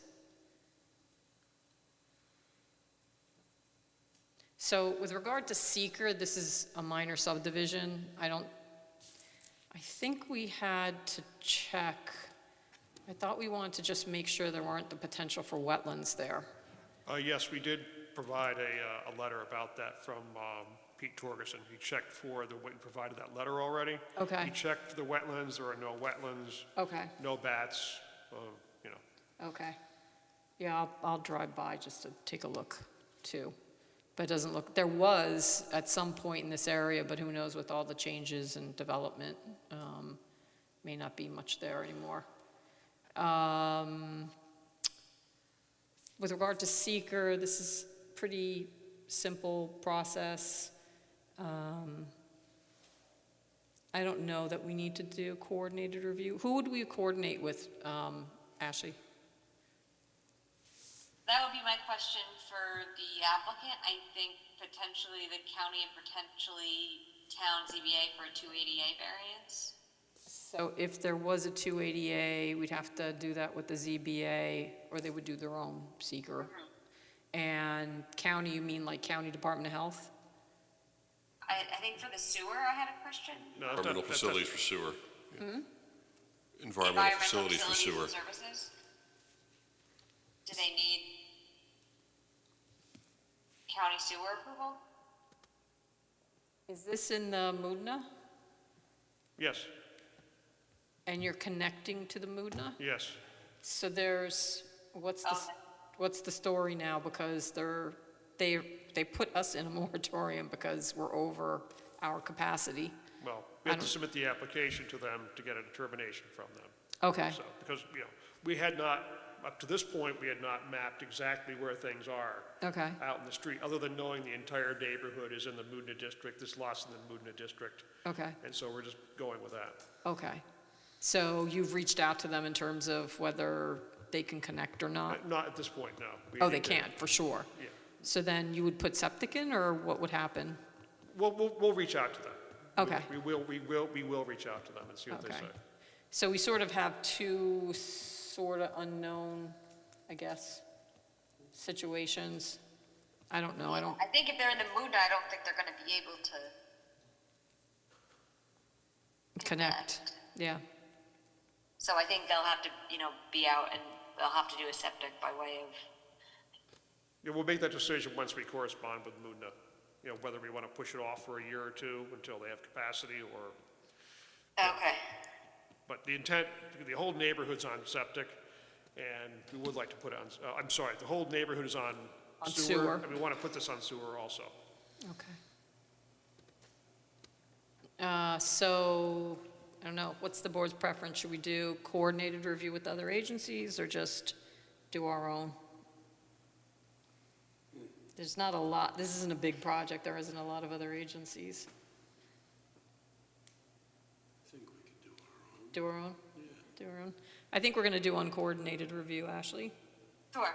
So with regard to seeker, this is a minor subdivision. I think we had to check. I thought we wanted to just make sure there weren't the potential for wetlands there. Yes, we did provide a letter about that from Pete Torgerson. He checked for we provided that letter already. Okay. He checked for the wetlands, there are no wetlands, Okay, no bats, you know. okay. Yeah, I'll drive by just to take a look, too. But it doesn't look, there was at some point in this area, but who knows with all the changes and development, may not be much there anymore. With regard to seeker, this is pretty simple process. I don't know that we need to do coordinated review. Who would we coordinate with, Ashley? That would be my question for the applicant. I think potentially the county and potentially town ZBA for a 280A variance. So if there was a 280A, we'd have to do that with the ZBA, or they would do their own seeker. And county, you mean like County Department of Health? I think for the sewer, I had a question. No, Environmental facilities for sewer. Hmm? Environmental facilities for sewer. and services? Do they need county sewer approval? Is this in the Moodna? Yes, And you're connecting to the Moodna? yes. So there's, what's the story now? Because they put us in a moratorium because we're over our capacity. Well, we have to submit the application to them to get a determination from them. Okay, So, because, you know, we had not, up to this point, we had not mapped exactly where things are okay, out in the street, other than knowing the entire neighborhood is in the Moodna district, this lot's in the Moodna district, okay, and so we're just going with that. okay. So you've reached out to them in terms of whether they can connect or not? Not at this point, no. We Oh, they need to- can't, for sure. Yeah. So then you would put septic in, or what would happen? We'll reach out to them. Okay. We will reach out to them and see what they Okay. say. So we sort of have two sort of unknown, I guess, situations. I don't know, I think if they're in the mood, I don't think they're gonna be able to connect. Yeah, So I think they'll have to, be out and they'll have to do a septic by way of, Yeah, we'll make that decision once we correspond with Moodna, whether we want to push it off for a year or two until they have capacity or, okay. but the intent, the whole neighborhood's on septic, and we would like to put it on, I'm sorry, the whole neighborhood is on On sewer. sewer. And we want to put this on sewer also. okay. So, I don't know, what's the board's preference? Should we do coordinated review with other agencies, or just do our own? There's not a lot, this isn't a big project, there isn't a lot of other agencies. I think we can do our own. Do our own? Do our own. I think we're going to do uncoordinated review, Ashley. Sure.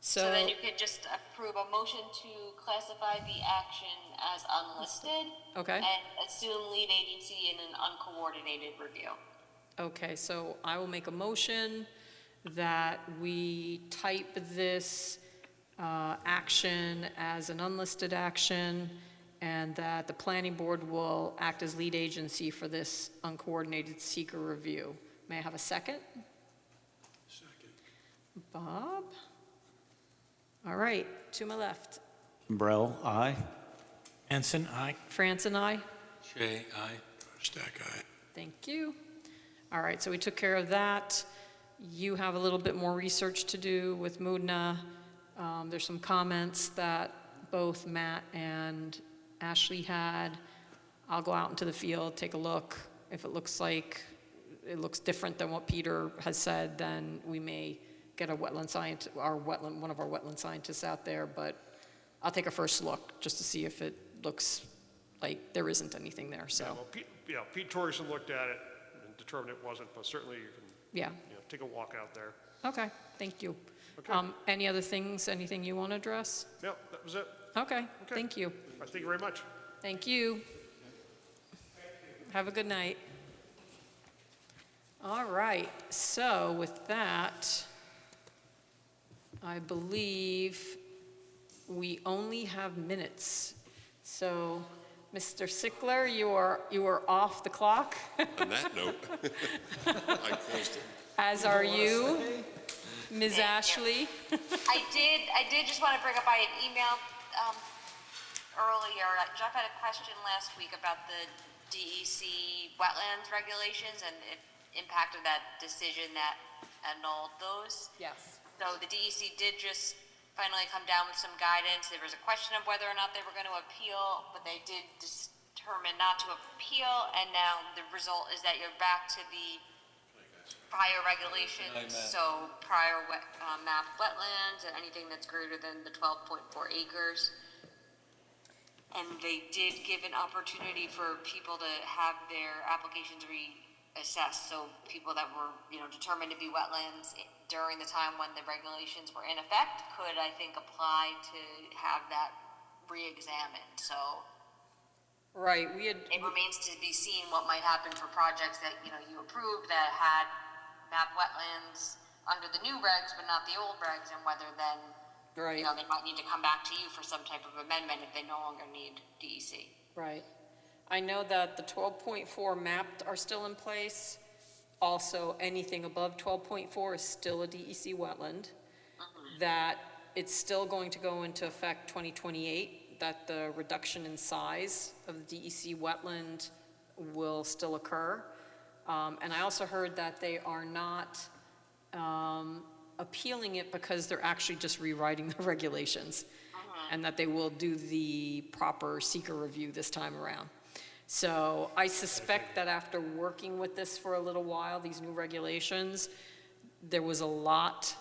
So then you could just approve a motion to classify the action as unlisted. Okay. And assume lead agency in an uncoordinated review. Okay, so I will make a motion that we type this action as an unlisted action, and that the planning board will act as lead agency for this uncoordinated seeker review. May I have a second? Second. Bob? All right, to my left. Kimbrell, aye. Anson, aye. France and I? Shay, aye. Stack eye. Thank you. All right, so we took care of that. You have a little bit more research to do with Moodna. There's some comments that both Matt and Ashley had. I'll go out into the field, take a look. If it looks like it looks different than what Peter has said, then we may get a wetland scientist, one of our wetland scientists out there, but I'll take a first look just to see if it looks like there isn't anything there, Yeah, so, well, Pete Torgerson looked at it and determined it wasn't, but certainly you can, yeah. take a walk out there. Okay, thank you. Okay. Any other things, anything you want to address? Yep, that was it. Okay, Okay. thank you. All right, thank you very much. Thank you. Have a good night. All right, so with that, I believe we only have minutes. So, Mr. Sickler, you are off the clock, On that note, I closed it. as are you, Ms. Ashley. I did just want to bring up, I had emailed, earlier, Jeff had a question last week about the DEC wetlands regulations, and it impacted that decision that annulled those. Yes. So the DEC did just finally come down with some guidance. There was a question of whether or not they were going to appeal, but they did determine not to appeal, and now the result is that you're back to the prior regulations, so prior map wetlands and anything that's greater than the 12.4 acres. And they did give an opportunity for people to have their applications reassessed. So people that were, determined to be wetlands during the time when the regulations were in effect could, I think, apply to have that re-examined. So Right, it remains to be seen what might happen for projects that, you approved that had map wetlands under the new regs, but not the old regs, and whether then, right, they might need to come back to you for some type of amendment if they no longer need DEC. right. I know that the 12.4 mapped are still in place. Also, anything above 12.4 is still a DEC wetland. That it's still going to go into effect 2028, that the reduction in size of the DEC wetland will still occur. And I also heard that they are not appealing it because they're actually just rewriting the regulations, and that they will do the proper seeker review this time around. So I suspect that after working with this for a little while, these new regulations, there was a lot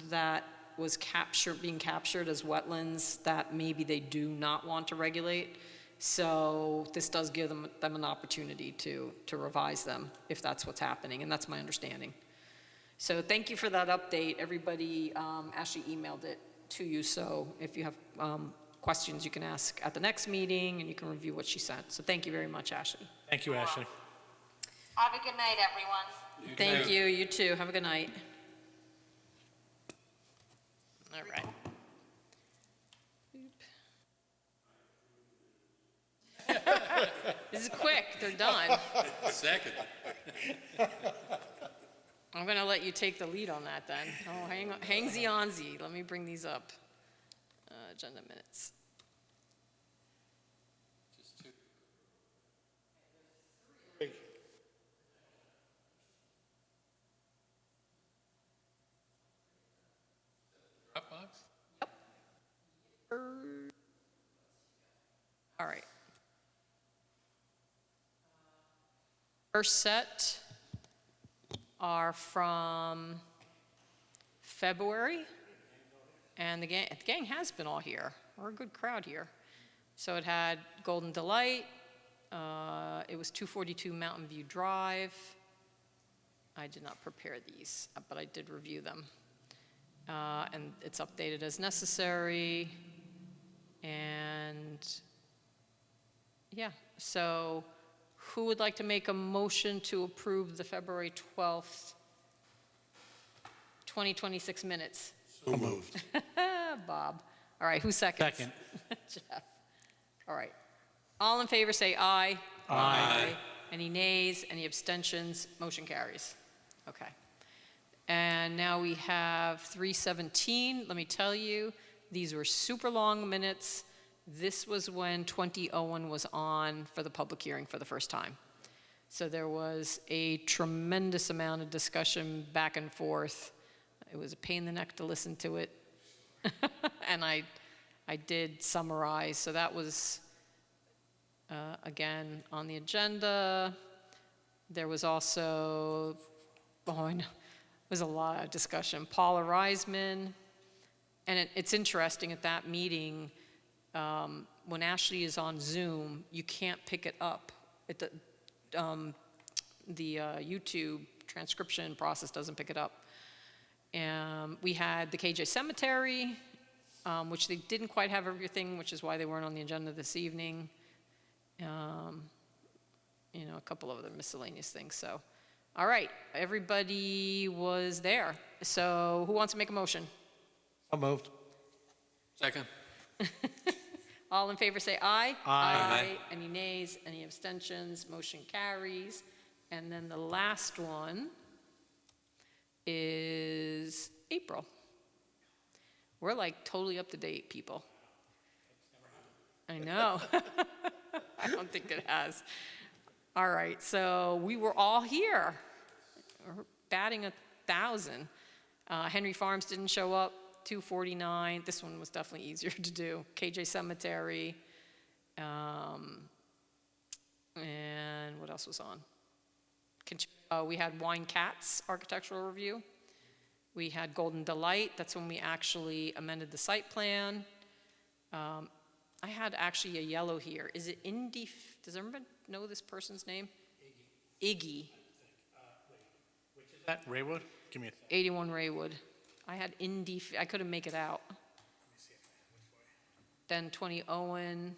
that was being captured as wetlands that maybe they do not want to regulate. So this does give them an opportunity to revise them if that's what's happening, and that's my understanding. So thank you for that update. Everybody, Ashley emailed it to you, so if you have questions, you can ask at the next meeting, and you can review what she sent. So thank you very much, Ashley. Thank you, Ashley. Have a good night, everyone. Thank you. You too. Have a good night. All right. This is quick. They're done. Second. I'm going to let you take the lead on that then. Oh, hang on. Let me bring these up. Agenda minutes. Dropbox? All right. First set are from February, and the gang has been all here. We're a good crowd here. So it had Golden Delight, it was 242 Mountain View Drive. I did not prepare these, but I did review them. And it's updated as necessary. And yeah, so who would like to make a motion to approve the February 12th, 2026 minutes? So moved. Bob. All right, who seconds? Second. Jeff. All right. All in favor say aye. Aye. Any nays, any abstentions? Motion carries. Okay. And now we have 317. Let me tell you, these were super long minutes. This was when 20 Owen was on for the public hearing for the first time. So there was a tremendous amount of discussion back and forth. It was a pain in the neck to listen to it. And I did summarize. So that was, again, on the agenda. There was also, there was a lot of discussion. Paula Reisman. And it's interesting at that meeting, when Ashley is on Zoom, you can't pick it up. The YouTube transcription process doesn't pick it up. We had the KJ Cemetery, which they didn't quite have everything, which is why they weren't on the agenda this evening. A couple of other miscellaneous things. So, all right, everybody was there. So who wants to make a motion? So moved. Second. All in favor say aye. Aye. Any nays, any abstentions? Motion carries. And then the last one is April. We're like totally up to date, people. I know. I don't think it has. All right, so we were all here, We're batting 1,000. Henry Farms didn't show up, 249. This one was definitely easier to do. KJ Cemetery. And what else was on? We had Wine Cats Architectural Review. We had Golden Delight. That's when we actually amended the site plan. I had actually a yellow here. Is it Indy? Does everyone know this person's name? Iggy. Is that Raywood? Give me a second. 81 Raywood. I had Indy. I couldn't make it out. Then 20 Owen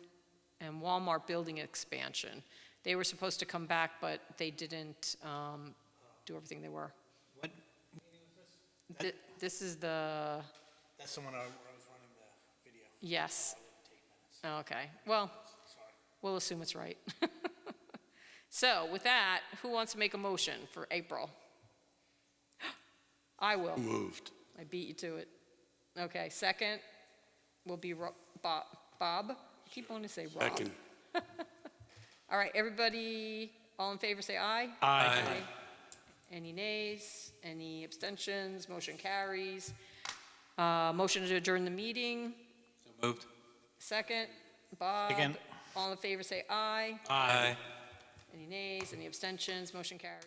and Walmart building expansion. They were supposed to come back, but they didn't do everything they were. What meeting was this? This is the, That's the one where I was running the video. yes. Okay, well, we'll assume it's right. So with that, who wants to make a motion for April? I will. Moved. I beat you to it. Okay, second will be Bob. I keep wanting to say Rob. Second. All right, everybody, all in favor, say aye. Aye. Any nays? Any abstentions? Motion carries. Motion to adjourn the meeting. So moved. Second, Bob. Second. All in favor, say aye. Aye. Any nays? Any abstentions? Motion carries.